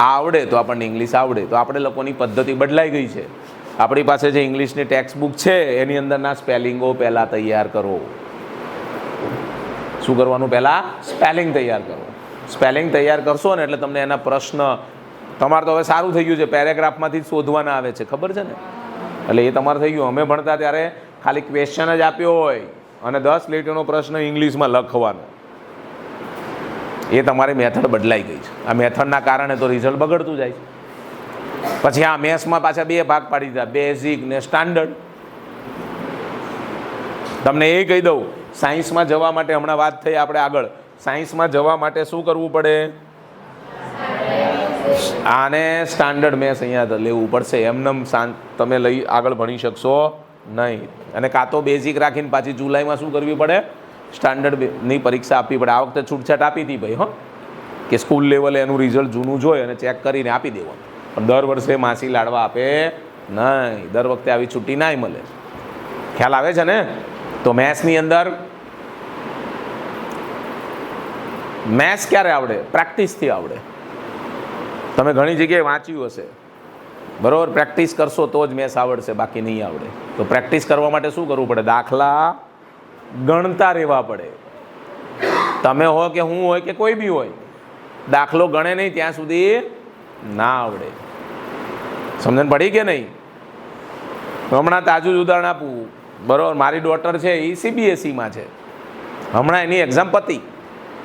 આવડે તો આપણને ઇંગ્લિશ આવડે. તો આપણે લોકોની પદ્ધતિ બદલાઈ ગઈ છે. આપણી પાસે જે ઇંગ્લિશની ટેક્સ્ટ બુક છે એની અંદરના સ્પેલિંગો પહેલાં તૈયાર કરો. શું કરવાનું? પહેલાં સ્પેલિંગ તૈયાર કરો. સ્પેલિંગ તૈયાર કરશો ને એટલે તમને એના પ્રશ્ન તમારે તો હવે સારું થઈ ગયું છે, પેરેગ્રાફમાંથી જ શોધવાના આવે છે, ખબર છે ને? એટલે એ તમારે થઈ ગયું. અમે ભણતા ત્યારે ખાલી ક્વેશ્ચન જ આપ્યો હોય અને 10 લીટીનો પ્રશ્ન ઇંગ્લિશમાં લખવાનો. એ તમારી મેથડ બદલાઈ ગઈ છે. આ મેથડના કારણે તો રિઝલ્ટ બગડતું જાય છે. પછી આ મેથ્સમાં પાછા 2 ભાગ પાડી દીધા, બેઝિક ને સ્ટાન્ડર્ડ. તમને એ કહી દઉં, સાયન્સમાં જવા માટે હમણાં વાત થઈ આપણે આગળ, સાયન્સમાં જવા માટે શું કરવું પડે? આને સ્ટાન્ડર્ડ મેથ્સ અહીંયા લેવું પડશે. એમને તમે લઈ આગળ ભણી શકશો નહીં. અને કાં તો બેઝિક રાખીને પાછી જુલાઈમાં શું કરવી પડે? સ્ટાન્ડર્ડની પરીક્ષા આપવી પડે. આ વખતે છૂટછાટ આપી હતી ભાઈ, હો, કે સ્કૂલ લેવલે એનું રિઝલ્ટ જૂનું જોઈ અને ચેક કરીને આપી દેવાનું. પણ દર વર્ષે માસી લાડવા આપે નહીં. દર વખતે આવી છૂટી ના મળે. ખ્યાલ આવે છે ને? તો મેથ્સની અંદર મેથ્સ ક્યારે આવડે? પ્રેક્ટિસથી આવડે. તમે ઘણી જગ્યાએ વાંચ્યું હશે, બરાબર? પ્રેક્ટિસ કરશો તો જ મેથ્સ આવડશે, બાકી નહીં આવડે. તો પ્રેક્ટિસ કરવા માટે શું કરવું પડે? દાખલા ગણતા રહેવા પડે. તમે હો કે હું હોય કે કોઈ બી હોય, દાખલો ગણે નહીં ત્યાં સુધી ના આવડે. સમજણ પડી કે નહીં? હમણાં તાજું જ ઉદાહરણ આપું, બરાબર? મારી ડોટર છે એ CBSEમાં છે. હમણાં એની એક્ઝામ પતી.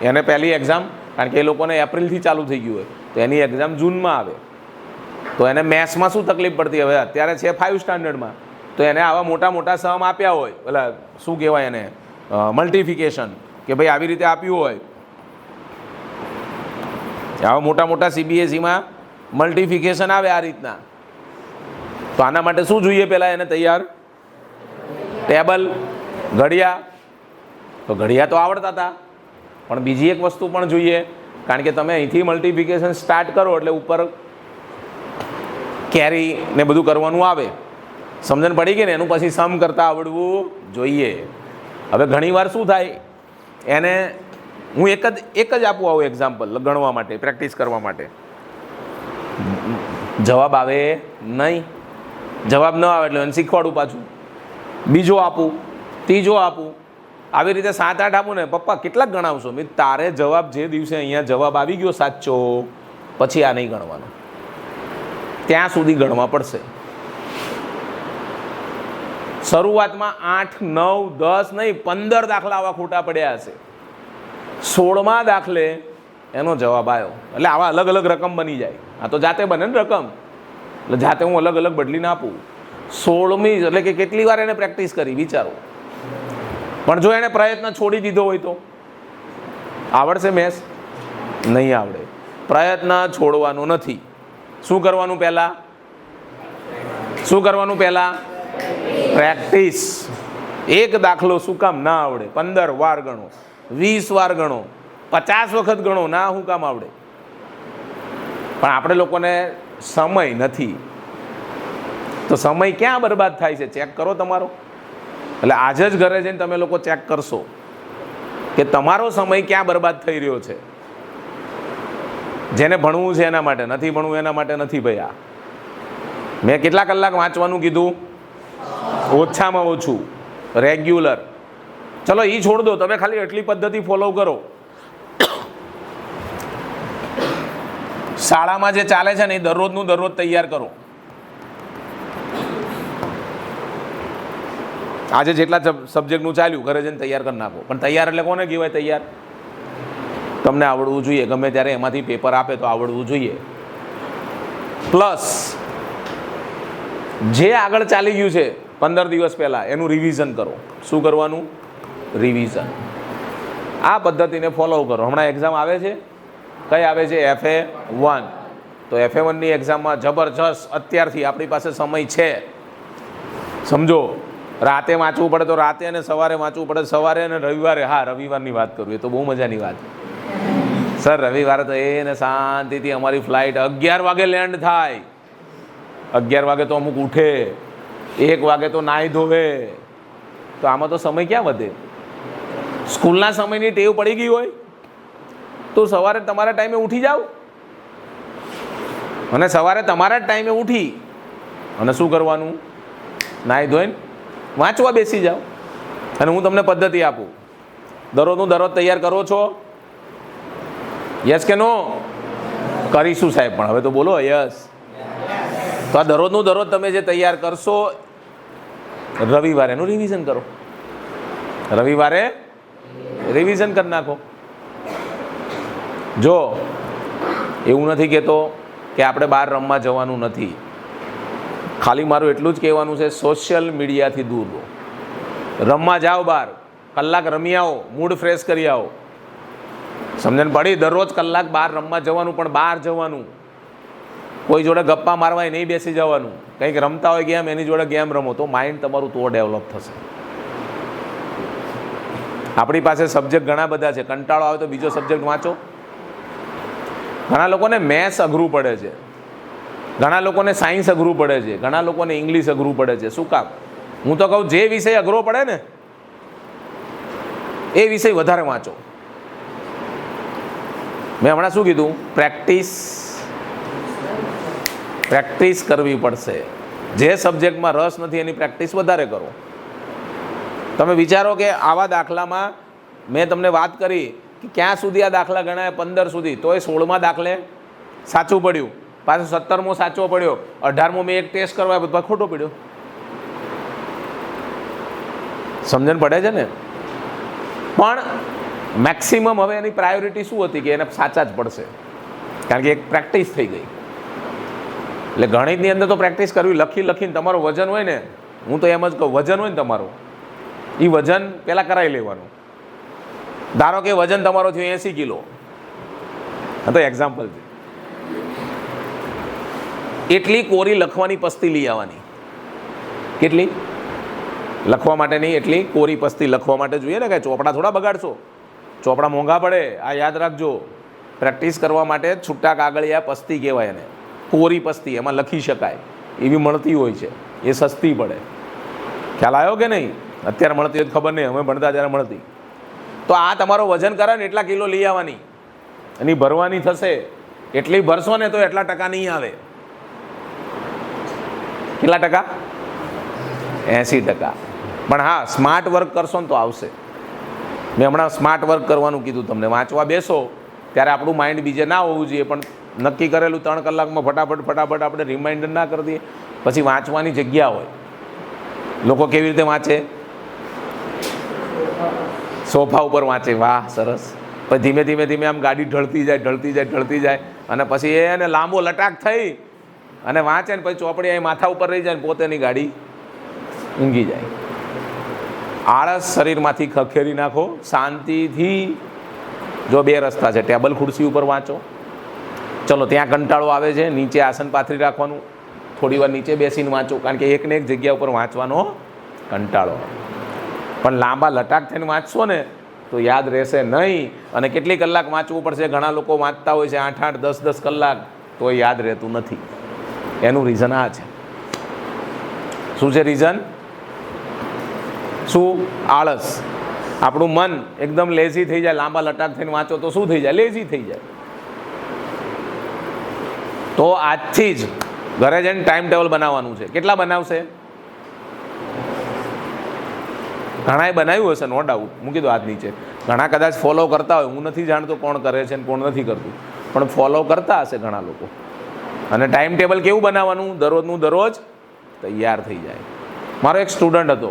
એને પહેલી એક્ઝામ, કારણ કે એ લોકોને એપ્રિલથી ચાલુ થઈ ગયું હોય તો એની એક્ઝામ જૂનમાં આવે. તો એને મેથ્સમાં શું તકલીફ પડતી? હવે અત્યારે છે 5 સ્ટાન્ડર્ડમાં, તો એને આવા મોટા મોટા સમ આપ્યા હોય, એટલે શું કહેવાય એને, મલ્ટિફિકેશન, કે ભાઈ આવી રીતે આપ્યું હોય. આવા મોટા મોટા CBSEમાં મલ્ટિફિકેશન આવે આ રીતના. તો આના માટે શું જોઈએ? પહેલાં એને તૈયાર ટેબલ, ઘડિયા. તો ઘડિયા તો આવડતા હતા, પણ બીજી એક વસ્તુ પણ જોઈએ. કારણ કે તમે અહીંથી મલ્ટિફિકેશન સ્ટાર્ટ કરો એટલે ઉપર કેરી ને બધું કરવાનું આવે. સમજણ પડી ગઈ ને? એનું પછી સમ કરતાં આવડવું જોઈએ. હવે ઘણીવાર શું થાય, એને હું એક જ આપું આવું એક્ઝામ્પલ ગણવા માટે, પ્રેક્ટિસ કરવા માટે. જવાબ આવે નહીં, જવાબ ન આવે એટલે એને શીખવાડું, પાછું બીજો આપું, ત્રીજો આપું, આવી રીતે 7-8 આપું ને. પપ્પા કેટલાક ગણાવશો? મેં તારે જવાબ જે દિવસે અહીંયા જવાબ આવી ગયો સાચો, પછી આ નહીં ગણવાનો, ત્યાં સુધી ગણવા પડશે. શરૂઆતમાં 8, 9, 10 નહીં 15 દાખલા આવા ખોટા પડ્યા હશે. 16મા દાખલે એનો જવાબ આવ્યો, એટલે આવા અલગ અલગ રકમ બની જાય. આ તો જાતે બને ને રકમ, એટલે જાતે હું અલગ અલગ બદલીને આપું. 16મી એટલે કે કેટલી વાર એને પ્રેક્ટિસ કરી વિચારો. પણ જો એને પ્રયત્ન છોડી દીધો હોય તો આવડશે મેથ્સ? નહીં આવડે. પ્રયત્ન છોડવાનો નથી. શું કરવાનું પહેલાં? શું કરવાનું પહેલાં? પ્રેક્ટિસ. એક દાખલો શું કામ ના આવડે? 15 વાર ગણો, 20 વાર ગણો, 50 વખત ગણો, ના શું કામ આવડે? પણ આપણે લોકોને સમય નથી. તો સમય ક્યાં બરબાદ થાય છે? ચેક કરો તમારો. એટલે આજે જ ઘરે જઈને તમે લોકો ચેક કરશો કે તમારો સમય ક્યાં બરબાદ થઈ રહ્યો છે. જેને ભણવું છે એના માટે, નથી ભણવું એના માટે નથી. ભાઈ આ મેં કેટલા કલાક વાંચવાનું કીધું? ઓછામાં ઓછું રેગ્યુલર. ચલો એ છોડ દો, તમે ખાલી એટલી પદ્ધતિ ફોલો કરો. શાળામાં જે ચાલે છે ને એ દરરોજનું દરરોજ તૈયાર કરો. આજે જેટલા સબ્જેક્ટનું ચાલ્યું ઘરે જઈને તૈયાર કરી નાખો. પણ તૈયાર એટલે કોને કહેવાય તૈયાર? તમને આવડવું જોઈએ. ગમે ત્યારે એમાંથી પેપર આપે તો આવડવું જોઈએ. પ્લસ જે આગળ ચાલી ગયું છે 15 દિવસ પહેલાં એનું રિવિઝન કરો. શું કરવાનું? રિવિઝન. આ પદ્ધતિને ફોલો કરો. હમણાં એક્ઝામ આવે છે, કઈ આવે છે? FA1. તો FA1ની એક્ઝામમાં જબરજસ્ત અત્યારથી આપણી પાસે સમય છે. સમજો, રાતે વાંચવું પડે તો રાતે, અને સવારે વાંચવું પડે સવારે, અને રવિવારે. હા, રવિવારની વાત કરું, એ તો બહુ મજાની વાત. સર રવિવારે તો એને શાંતિથી અમારી ફ્લાઇટ 11 વાગે લેન્ડ થાય. 11 વાગે તો અમુક ઉઠે, 1 વાગે તો નાહી ધોવે. તો આમાં તો સમય ક્યાં વધે? સ્કૂલના સમયની ટેવ પડી ગઈ હોય તો સવારે તમારા ટાઈમે ઉઠી જાઓ, અને સવારે તમારા જ ટાઈમે ઉઠી અને શું કરવાનું? નાહી ધોઈને વાંચવા બેસી જાઓ. અને હું તમને પદ્ધતિ આપું. દરરોજનું દરરોજ તૈયાર કરો છો? યસ કે નો? કરીશું સાહેબ, પણ હવે તો બોલો યસ. તો આ દરરોજનું દરરોજ તમે જે તૈયાર કરશો, રવિવારે એનું રિવિઝન કરો. રવિવારે રિવિઝન કરી નાખો. જો એવું નથી કહેતો કે આપણે બહાર રમવા જવાનું નથી. ખાલી મારું એટલું જ કહેવાનું છે, સોશિયલ મીડિયાથી દૂર રહો. રમવા જાઓ બહાર, કલાક રમી આવો, મૂડ ફ્રેશ કરી આવો. સમજણ પડી? દરરોજ કલાક બહાર રમવા જવાનું, પણ બહાર જવાનું. કોઈ જોડે ગપ્પા મારવા નહીં બેસી જવાનું. કંઈક રમતા હોય ગેમ, એની જોડે ગેમ રમો, તો માઇન્ડ તમારું તો ડેવલપ થશે. આપણી પાસે સબ્જેક્ટ ઘણા બધા છે. કંટાળો આવે તો બીજો સબ્જેક્ટ વાંચો. ઘણા લોકોને મેથ્સ અઘરું પડે છે, ઘણા લોકોને સાયન્સ અઘરું પડે છે, ઘણા લોકોને ઇંગ્લિશ અઘરું પડે છે. શું કામ? હું તો કહું જે વિષય અઘરો પડે ને એ વિષય વધારે વાંચો. મેં હમણાં શું કીધું? પ્રેક્ટિસ કરવી પડશે. જે સબ્જેક્ટમાં રસ નથી એની પ્રેક્ટિસ વધારે કરો. તમે વિચારો કે આવા દાખલામાં મેં તમને વાત કરી કે ક્યાં સુધી આ દાખલા ગણાય? 15 સુધી. તો એ 16મા દાખલે સાચું પડ્યું, પાછું 17મો સાચો પડ્યો, 18મો મેં એક ટેસ્ટ કરવા બધો ખોટો પડ્યો. સમજણ પડે છે ને? પણ મેક્સિમમ હવે એની પ્રાયોરિટી શું હતી કે એને સાચા જ પડશે, કારણ કે એક પ્રેક્ટિસ થઈ ગઈ. એટલે ગણિતની અંદર તો પ્રેક્ટિસ કરવી. લખીને તમારું વજન હોય ને, હું તો એમ જ કહું, વજન હોય ને તમારું, એ વજન પહેલાં કરાવી લેવાનું. ધારો કે વજન તમારો થયું 80 કિલો, આ તો એક્ઝામ્પલ છે. એટલી કોરી લખવાની પસ્તી લઈ આવવાની. કેટલી? લખવા માટે નહીં, એટલી કોરી પસ્તી લખવા માટે જોઈએ ને. કાંઈ ચોપડા થોડા બગાડશો? ચોપડા મોંઘા પડે, આ યાદ રાખજો. પ્રેક્ટિસ કરવા માટે છૂટા કાગળિયા પસ્તી કહેવાય એને, કોરી પસ્તી. એમાં લખી શકાય એવી મળતી હોય છે, એ સસ્તી પડે. ખ્યાલ આવ્યો કે નહીં? અત્યારે મળતી હોય ખબર નહીં, અમે ભણતા ત્યારે મળતી. તો આ તમારો વજન કરે ને એટલા કિલો લઈ આવવાની, એની ભરવાની થશે, એટલી ભરશો ને તો એટલા ટકા નહીં આવે. કેટલા ટકા? 80%. પણ હા, સ્માર્ટ વર્ક કરશો ને તો આવશે. મેં હમણાં સ્માર્ટ વર્ક કરવાનું કીધું તમને. વાંચવા બેસો ત્યારે આપણું માઇન્ડ બીજે ના હોવું જોઈએ, પણ નક્કી કરેલું 3 કલાકમાં ફટાફટ આપણે રિમાઇન્ડર ના કરી દઈએ, પછી વાંચવાની જગ્યા હોય. લોકો કેવી રીતે વાંચે? સોફા ઉપર વાંચે. વાહ, સરસ. પછી ધીમે ધીમે આમ ગાડી ઢળતી જાય અને પછી એને લાંબો લટાક થઈ અને વાંચે ને પછી ચોપડી અહીં માથા ઉપર રહી જાય ને પોતેની ગાડી ઊંઘી જાય. આળસ શરીરમાંથી ખખેરી નાખો શાંતિથી. જો 2 રસ્તા છે, ટેબલ ખુરશી ઉપર વાંચો. ચલો, ત્યાં કંટાળો આવે છે, નીચે આસન પાથરી રાખવાનું, થોડી વાર નીચે બેસીને વાંચો, કારણ કે એકને એક જગ્યા ઉપર વાંચવાનો કંટાળો. પણ લાંબા લટાક થઈને વાંચશો ને તો યાદ રહેશે નહીં. અને કેટલી કલાક વાંચવું પડશે? ઘણા લોકો વાંચતા હોય છે 8-8, 10-10 કલાક, તો યાદ રહેતું નથી. એનું રીઝન આ છે. શું છે રીઝન? શું? આળસ. આપણું મન એકદમ લેઝી થઈ જાય. લાંબા લટાક થઈને વાંચો તો શું થઈ જાય? લેઝી થઈ જાય. તો આજથી જ ઘરે જઈને ટાઈમ ટેબલ બનાવવાનું છે. કેટલા બનાવશે? ઘણાએ બનાવ્યું હશે, નો ડાઉટ. મૂકી દો હાથ નીચે. ઘણા કદાચ ફોલો કરતા હોય. હું નથી જાણતો કોણ કરે છે ને કોણ નથી કરતું, પણ ફોલો કરતા હશે ઘણા લોકો. અને ટાઈમ ટેબલ કેવું બનાવવાનું? દરરોજનું દરરોજ તૈયાર થઈ જાય. મારો એક સ્ટુડન્ટ હતો.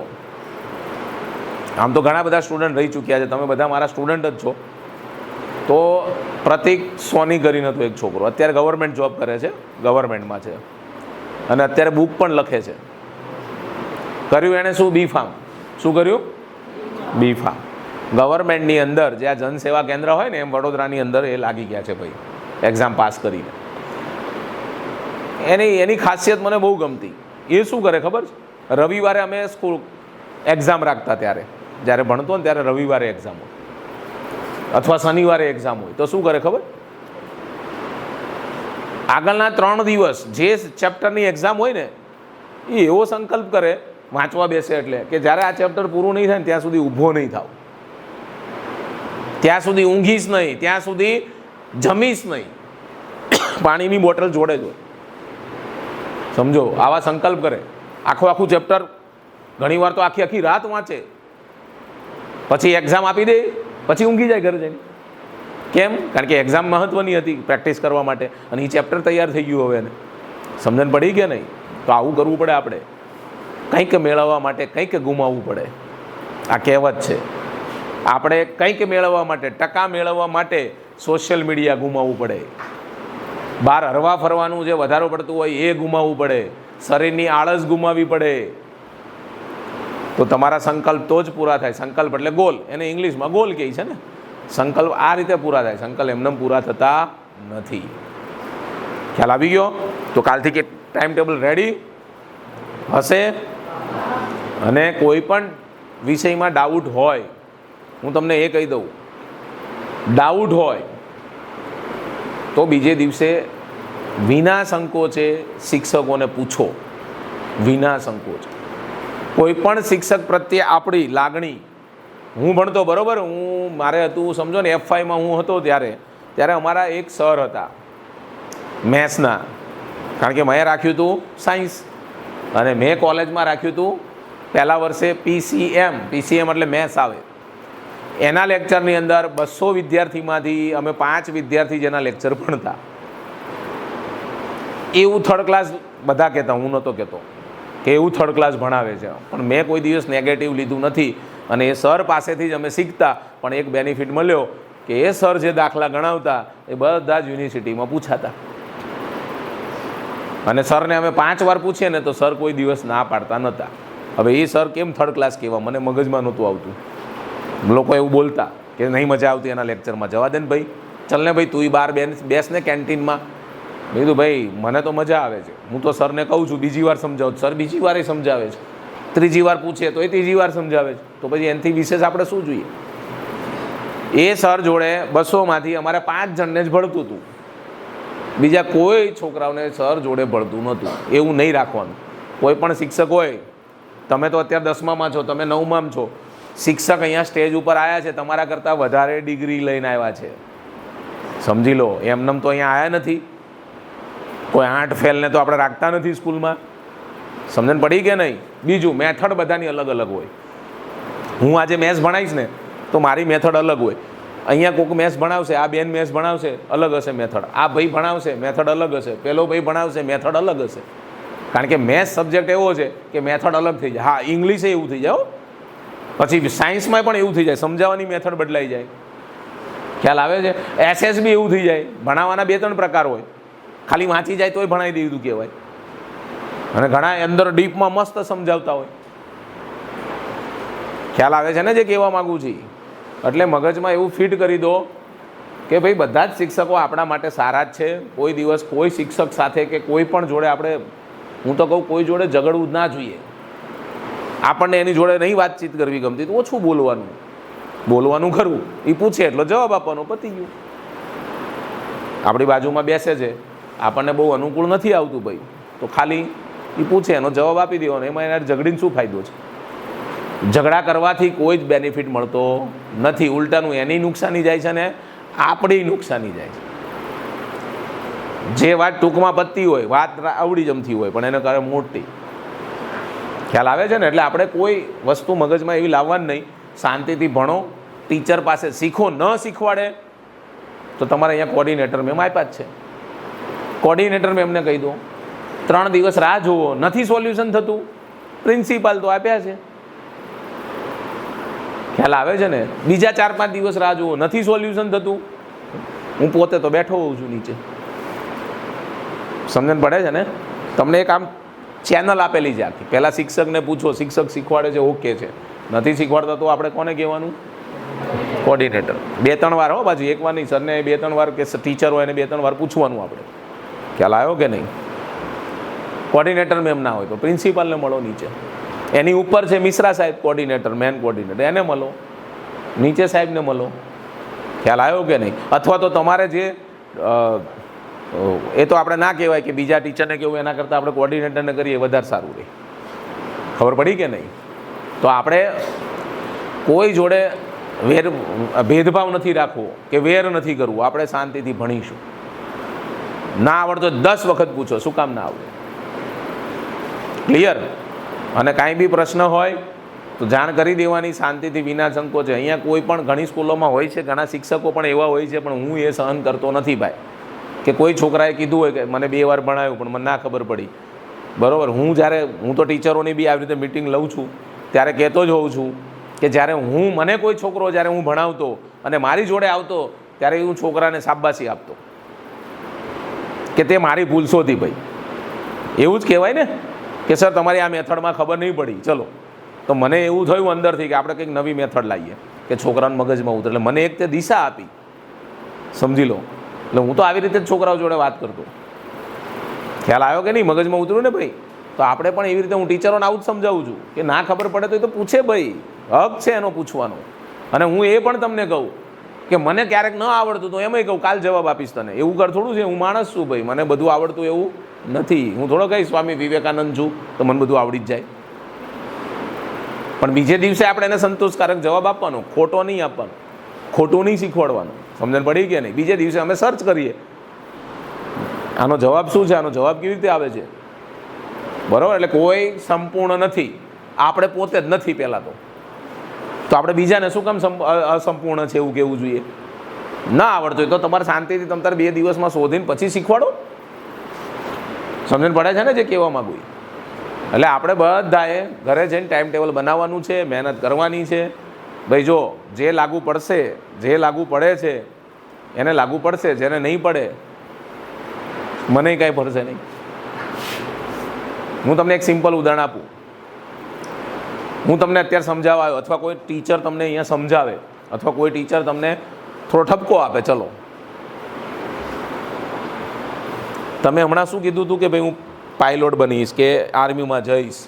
આમ તો ઘણા બધા સ્ટુડન્ટ રહી ચૂક્યા છે, તમે બધા મારા સ્ટુડન્ટ જ છો. તો પ્રતિક સોની કરીને હતો એક છોકરો, અત્યારે ગવર્મેન્ટ જોબ કરે છે, ગવર્મેન્ટમાં છે, અને અત્યારે બુક પણ લખે છે. કર્યું એણે શું? B.Pharm. શું કર્યું? B.Pharm. ગવર્મેન્ટની અંદર જે આ જનસેવા કેન્દ્ર હોય ને, એમ વડોદરાની અંદર એ લાગી ગયા છે ભાઈ, એક્ઝામ પાસ કરીને. એની ખાસિયત મને બહુ ગમતી. એ શું કરે ખબર છે? રવિવારે અમે સ્કૂલ એક્ઝામ રાખતા, જ્યારે ભણતો ને ત્યારે રવિવારે એક્ઝામ હોય અથવા શનિવારે એક્ઝામ હોય, તો શું કરે ખબર? આગળના 3 દિવસ જે ચેપ્ટરની એક્ઝામ હોય ને, એ એવો સંકલ્પ કરે વાંચવા બેસે એટલે કે જ્યારે આ ચેપ્ટર પૂરું નહીં થાય ને ત્યાં સુધી ઊભો નહીં થાવ, ત્યાં સુધી ઊંઘીશ નહીં, ત્યાં સુધી જમીશ નહીં, પાણીની બોટલ જોડે જ હોય. સમજો, આવા સંકલ્પ કરે. આખું ચેપ્ટર ઘણીવાર તો આખી રાત વાંચે, પછી એક્ઝામ આપી દે, પછી ઊંઘી જાય ઘરે જઈને. કેમ? કારણ કે એક્ઝામ મહત્વની હતી પ્રેક્ટિસ કરવા માટે, અને એ ચેપ્ટર તૈયાર થઈ ગયું. હવે એને સમજણ પડી કે નહીં? તો આવું કરવું પડે. આપણે કંઈક મેળવવા માટે કંઈક ગુમાવવું પડે. આ કહેવત છે. આપણે કંઈક મેળવવા માટે, ટકા મેળવવા માટે સોશિયલ મીડિયા ગુમાવવું પડે. બહાર હરવા ફરવાનું જે વધારે પડતું હોય એ ગુમાવવું પડે. શરીરની આળસ ગુમાવવી પડે. તો તમારા સંકલ્પ તો જ પૂરા થાય. સંકલ્પ એટલે ગોલ, એને ઇંગ્લિશમાં ગોલ કહે છે ને. સંકલ્પ આ રીતે પૂરા થાય. સંકલ્પ એમને પૂરા થતા નથી. ખ્યાલ આવી ગયો? તો કાલથી કે ટાઈમ ટેબલ રેડી હશે. અને કોઈ પણ વિષયમાં ડાઉટ હોય, હું તમને એ કહી દઉં, ડાઉટ હોય તો બીજે દિવસે વિના સંકોચે શિક્ષકોને પૂછો. વિના સંકોચે. કોઈ પણ શિક્ષક પ્રત્યે આપણી લાગણી. હું ભણતો બરાબર, મારે હતું સમજો ને F5માં હું હતો ત્યારે અમારા એક સર હતા મેથ્સના, કારણ કે મેં રાખ્યું હતું સાયન્સ અને મેં કોલેજમાં રાખ્યું હતું પહેલા વર્ષે PCM એટલે મેથ્સ આવે. એના લેક્ચરની અંદર 200 વિદ્યાર્થીમાંથી અમે 5 વિદ્યાર્થી જેના લેક્ચર ભણતા. એવું થર્ડ ક્લાસ બધા કહેતા, હું નહોતો કહેતો કે એવું થર્ડ ક્લાસ ભણાવે છે, પણ મેં કોઈ દિવસ નેગેટિવ લીધું નથી. અને એ સર પાસેથી જ અમે શીખતા. પણ એક બેનિફિટ મળ્યો કે એ સર જે દાખલા ગણાવતા એ બધા જ યુનિવર્સિટીમાં પૂછાતા. અને સરને અમે 5 વાર પૂછીએ ને તો સર કોઈ દિવસ ના પાડતા નહોતા. હવે એ સર કેમ થર્ડ ક્લાસ કહેવા, મને મગજમાં નહોતું આવતું. લોકો એવું બોલતા કે નહીં મજા આવતી એના લેક્ચરમાં, જવા દે ને ભાઈ, ચાલ ને ભાઈ તું બહાર બેસ ને કેન્ટીનમાં. મેં કીધું ભાઈ મને તો મજા આવે છે, હું તો સરને કહું છું બીજી વાર સમજાવું. સર બીજી વાર સમજાવે છે, ત્રીજી વાર પૂછે તો એ ત્રીજી વાર સમજાવે છે. તો પછી એનાથી વિશેષ આપણે શું જોઈએ? એ સર જોડે 200માંથી અમારે 5 જણને જ ભળતું હતું, બીજા કોઈ છોકરાઓને સર જોડે ભળતું નહોતું. એવું નહીં રાખવાનું. કોઈ પણ શિક્ષક હોય, તમે તો અત્યારે 10મામાં છો, તમે 9મામાં છો, શિક્ષક અહીંયા સ્ટેજ ઉપર આવ્યા છે, તમારા કરતાં વધારે ડિગ્રી લઈને આવ્યા છે, સમજી લો. એમનેમ તો અહીંયા આવ્યા નથી. કોઈ 8 ફેલને તો આપણે રાખતા નથી સ્કૂલમાં. સમજણ પડી કે નહીં? બીજું, મેથડ બધાની અલગ અલગ હોય. હું આજે મેથ્સ ભણાવીશ ને તો મારી મેથડ અલગ હોય. અહીંયા કોઈક મેથ્સ ભણાવશે, આ બેન મેથ્સ ભણાવશે, અલગ હશે મેથડ. આ ભાઈ ભણાવશે, મેથડ અલગ હશે. પેલો ભાઈ ભણાવશે, મેથડ અલગ હશે. કારણ કે મેથ્સ સબ્જેક્ટ એવો છે કે મેથડ અલગ થઈ જાય. હા, ઇંગ્લિશે એવું થઈ જાય. પછી સાયન્સમાં પણ એવું થઈ જાય, સમજાવવાની મેથડ બદલાઈ જાય. ખ્યાલ આવે છે? SS બી એવું થઈ જાય. ભણાવવાના 2-3 પ્રકાર હોય. ખાલી વાંચી જાય તોય ભણાવી દીધું કહેવાય. અને ઘણા અંદર ડીપમાં મસ્ત સમજાવતા હોય. ખ્યાલ આવે છે ને જે કહેવા માગું છું? એટલે મગજમાં એવું ફિટ કરી દો કે ભાઈ બધા જ શિક્ષકો આપણા માટે સારા જ છે. કોઈ દિવસ કોઈ શિક્ષક સાથે કે કોઈ પણ જોડે આપણે, હું તો કહું, કોઈ જોડે ઝઘડવું જ ના જોઈએ. આપણને એની જોડે નહીં વાતચીત કરવી ગમતી તો ઓછું બોલવાનું ખરું. એ પૂછે એટલો જવાબ આપવાનો, પતી ગયું. આપણી બાજુમાં બેસે છે, આપણને બહુ અનુકૂળ નથી આવતું ભાઈ, તો ખાલી એ પૂછે એનો જવાબ આપી દેવાનો. એમાં એના ઝઘડીને શું ફાયદો છે? ઝઘડા કરવાથી કોઈ જ બેનિફિટ મળતો નથી. ઉલટાનું એની નુકસાની જાય છે ને આપણી નુકસાની જાય છે. જે વાત ટૂંકમાં પતતી હોય, વાત આવડી જમતી હોય, પણ એને કરે મોટી. ખ્યાલ આવે છે ને? એટલે આપણે કોઈ વસ્તુ મગજમાં એવી લાવવાની નહીં. શાંતિથી ભણો, ટીચર પાસે શીખો. ન શીખવાડે તો તમારે અહીંયા કોર્ડિનેટર મેમ આપ્યા જ છે. કોર્ડિનેટર મેમને કહી દો, 3 દિવસ રાહ જુઓ, નથી સોલ્યુશન થતું, પ્રિન્સિપાલ તો આપ્યા છે. ખ્યાલ આવે છે ને? બીજા 4-5 દિવસ રાહ જુઓ, નથી સોલ્યુશન થતું, હું પોતે તો બેઠો હોઉં છું નીચે. સમજણ પડે છે ને? તમને એક આમ ચેનલ આપેલી છે આખી. પહેલાં શિક્ષકને પૂછો, શિક્ષક શીખવાડે છે, ઓકે છે. નથી શીખવાડતા તો આપણે કોને કહેવાનું? કોર્ડિનેટર. 2-3 વાર હો બાજુ, એકવાર નહીં, સરને 2-3 વાર, કે ટીચર હોય એને 2-3 વાર પૂછવાનું આપણે. ખ્યાલ આવ્યો કે નહીં? કોર્ડિનેટર મેમ ના હોય તો પ્રિન્સિપાલને મળો નીચે. એની ઉપર છે મિશ્રા સાહેબ, કોર્ડિનેટર, મેન કોર્ડિનેટર, એને મળો. નીચે સાહેબને મળો. ખ્યાલ આવ્યો કે નહીં? અથવા તો તમારે જે એ તો આપણે ના કહેવાય કે બીજા ટીચરને કેવું, એના કરતાં આપણે કોર્ડિનેટરને કરીએ વધારે સારું રહે. ખબર પડી કે નહીં? તો આપણે કોઈ જોડે ભેદભાવ નથી રાખવો કે વેર નથી કરવું. આપણે શાંતિથી ભણીશું. ના આવડતો 10 વખત પૂછો, શું કામ ના આવડે? ક્લિયર? અને કાંઈ બી પ્રશ્ન હોય તો જાણ કરી દેવાની શાંતિથી, વિના સંકોચે. અહીંયા કોઈ પણ ઘણી સ્કૂલોમાં હોય છે, ઘણા શિક્ષકો પણ એવા હોય છે, પણ હું એ સહન કરતો નથી ભાઈ. કે કોઈ છોકરાએ કીધું હોય કે મને 2 વાર ભણાવ્યું પણ મને ના ખબર પડી. બરાબર? હું તો ટીચરોની બી આવી રીતે મિટિંગ લઉં છું ત્યારે કહેતો જ હોઉં છું કે જ્યારે મને કોઈ છોકરો જ્યારે હું ભણાવતો અને મારી જોડે આવતો ત્યારે હું છોકરાને શાબાશી આપતો કે તે મારી ભૂલ શોધી ભાઈ. એવું જ કહેવાય ને કે સર તમારી આ મેથડમાં ખબર નહીં પડી, ચલો. તો મને એવું થયું અંદરથી કે આપણે કંઈક નવી મેથડ લાવીએ કે છોકરાને મગજમાં ઉતરે. એટલે મને એક તે દિશા આપી, સમજી લો. એટલે હું તો આવી રીતે જ છોકરાઓ જોડે વાત કરતો. ખ્યાલ આવ્યો કે નહીં? મગજમાં ઉતર્યું ને ભાઈ? તો આપણે પણ એવી રીતે, હું ટીચરોને આવું જ સમજાવું છું કે ના ખબર પડે તો એ તો પૂછે ભાઈ, હક છે એનો પૂછવાનો. અને હું એ પણ તમને કહું કે મને ક્યારેક ન આવડતું તો એમાંય કહું કાલ જવાબ આપીશ તને. એવું કર થોડું છે? હું માણસ છું ભાઈ, મને બધું આવડતું એવું નથી. હું થોડો કહીશ સ્વામી વિવેકાનંદ છું તો મને બધું આવડી જ જાય. પણ બીજે દિવસે આપણે એને સંતોષકારક જવાબ આપવાનો, ખોટો નહીં આપવાનો, ખોટું નહીં શીખવાડવાનું. સમજણ પડી કે નહીં? બીજે દિવસે અમે સર્ચ કરીએ આનો જવાબ શું છે, આનો જવાબ કેવી રીતે આવે છે. બરાબર? એટલે કોઈ સંપૂર્ણ નથી, આપણે પોતે જ નથી પહેલાં તો આપણે બીજાને શું કામ અસંપૂર્ણ છે એવું કહેવું જોઈએ? ના આવડતું હોય તો તમારે શાંતિથી તમારે 2 દિવસમાં શોધીને પછી શીખવાડો. સમજણ પડે છે ને જે કહેવા માગું? એટલે આપણે બધાએ ઘરે જઈને ટાઈમ ટેબલ બનાવવાનું છે, મહેનત કરવાની છે. ભાઈ જો જે લાગુ પડશે, જે લાગુ પડે છે એને લાગુ પડશે, જેને નહીં પડે મને કાંઈ પડશે નહીં. હું તમને એક સિમ્પલ ઉદાહરણ આપું. હું તમને અત્યારે સમજાવવા આવ્યો, અથવા કોઈ ટીચર તમને અહીંયા સમજાવે, અથવા કોઈ ટીચર તમને થોડો ઠપકો આપે, ચલો તમે હમણાં શું કીધું હતું કે ભાઈ હું પાયલોટ બનીશ કે આર્મીમાં જઈશ,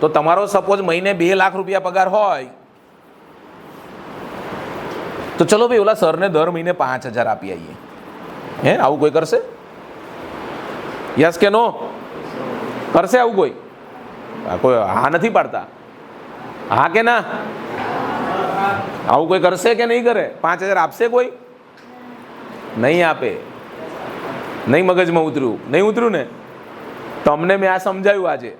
તો તમારો સપોઝ મહિને 2 લાખ રૂપિયા પગાર હોય તો ચલો ભાઈ ઓલા સરને દર મહિને 5,000 આપી આવીએ. હે, આવું કોઈ કરશે? યસ કે નો? કરશે આવું કોઈ? કોઈ હા નથી પાડતા? હા કે ના? આવું કોઈ કરશે કે નહીં કરે? 5,000 આપશે કોઈ? નહીં આપે. નહીં મગજમાં ઉતર્યું? નહીં ઉતર્યું ને? તમને મેં આ સમજાવ્યું આજે.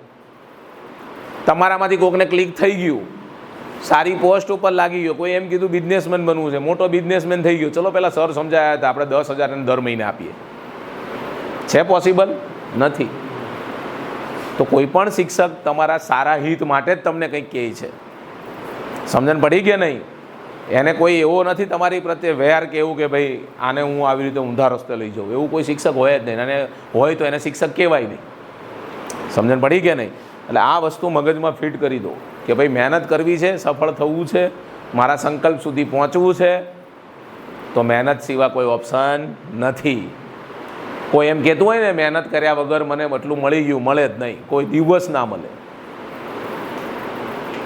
તમારામાંથી કોકને ક્લિક થઈ ગયું, સારી પોસ્ટ ઉપર લાગી ગયો, કોઈ એમ કીધું બિઝનેસમેન બનવું છે, મોટો બિઝનેસમેન થઈ ગયો. ચલો પહેલાં સર સમજાયા હતા આપણે 10,000 દર મહિને આપીએ. છે પોસિબલ? નથી. તો કોઈ પણ શિક્ષક તમારા સારા હિત માટે જ તમને કંઈક કહે છે. સમજણ પડી કે નહીં? એને કોઈ એવો નથી તમારી પ્રત્યે વેર કે એવું કે ભાઈ આને હું આવી રીતે ઊંધા રસ્તે લઈ જાઉં, એવું કોઈ શિક્ષક હોય જ નહીં. અને હોય તો એને શિક્ષક કહેવાય નહીં. સમજણ પડી કે નહીં? એટલે આ વસ્તુ મગજમાં ફિટ કરી દો કે ભાઈ મહેનત કરવી છે, સફળ થવું છે, મારા સંકલ્પ સુધી પહોંચવું છે, તો મહેનત સિવાય કોઈ ઓપ્શન નથી. કોઈ એમ કહેતું હોય ને મહેનત કર્યા વગર મને એટલું મળી ગયું, મળે જ નહીં, કોઈ દિવસ ના મળે.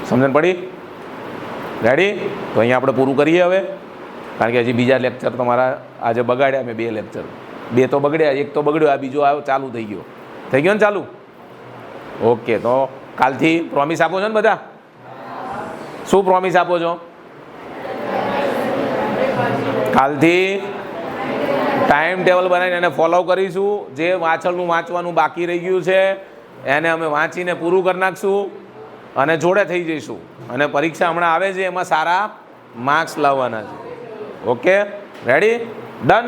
સમજણ પડી? રેડી? તો અહીંયા આપણે પૂરું કરીએ હવે, કારણ કે હજી બીજા લેક્ચર તમારા આજે બગાડ્યા મેં. 2 લેક્ચર, 2 તો બગડ્યા, 1 તો બગડ્યો, આ બીજો આવ્યો ચાલુ થઈ ગયો. થઈ ગયો ને ચાલુ? ઓકે. તો કાલથી પ્રોમિસ આપો છો ને બધા? શું પ્રોમિસ આપો છો? કાલથી ટાઈમ ટેબલ બનાવીને એને ફોલો કરીશું. જે પાછળનું વાંચવાનું બાકી રહી ગયું છે એને અમે વાંચીને પૂરું કરી નાખશું અને જોડે થઈ જઈશું. અને પરીક્ષા હમણાં આવે છે, એમાં સારા માર્ક્સ લાવવાના છે. ઓકે? રેડી? ડન?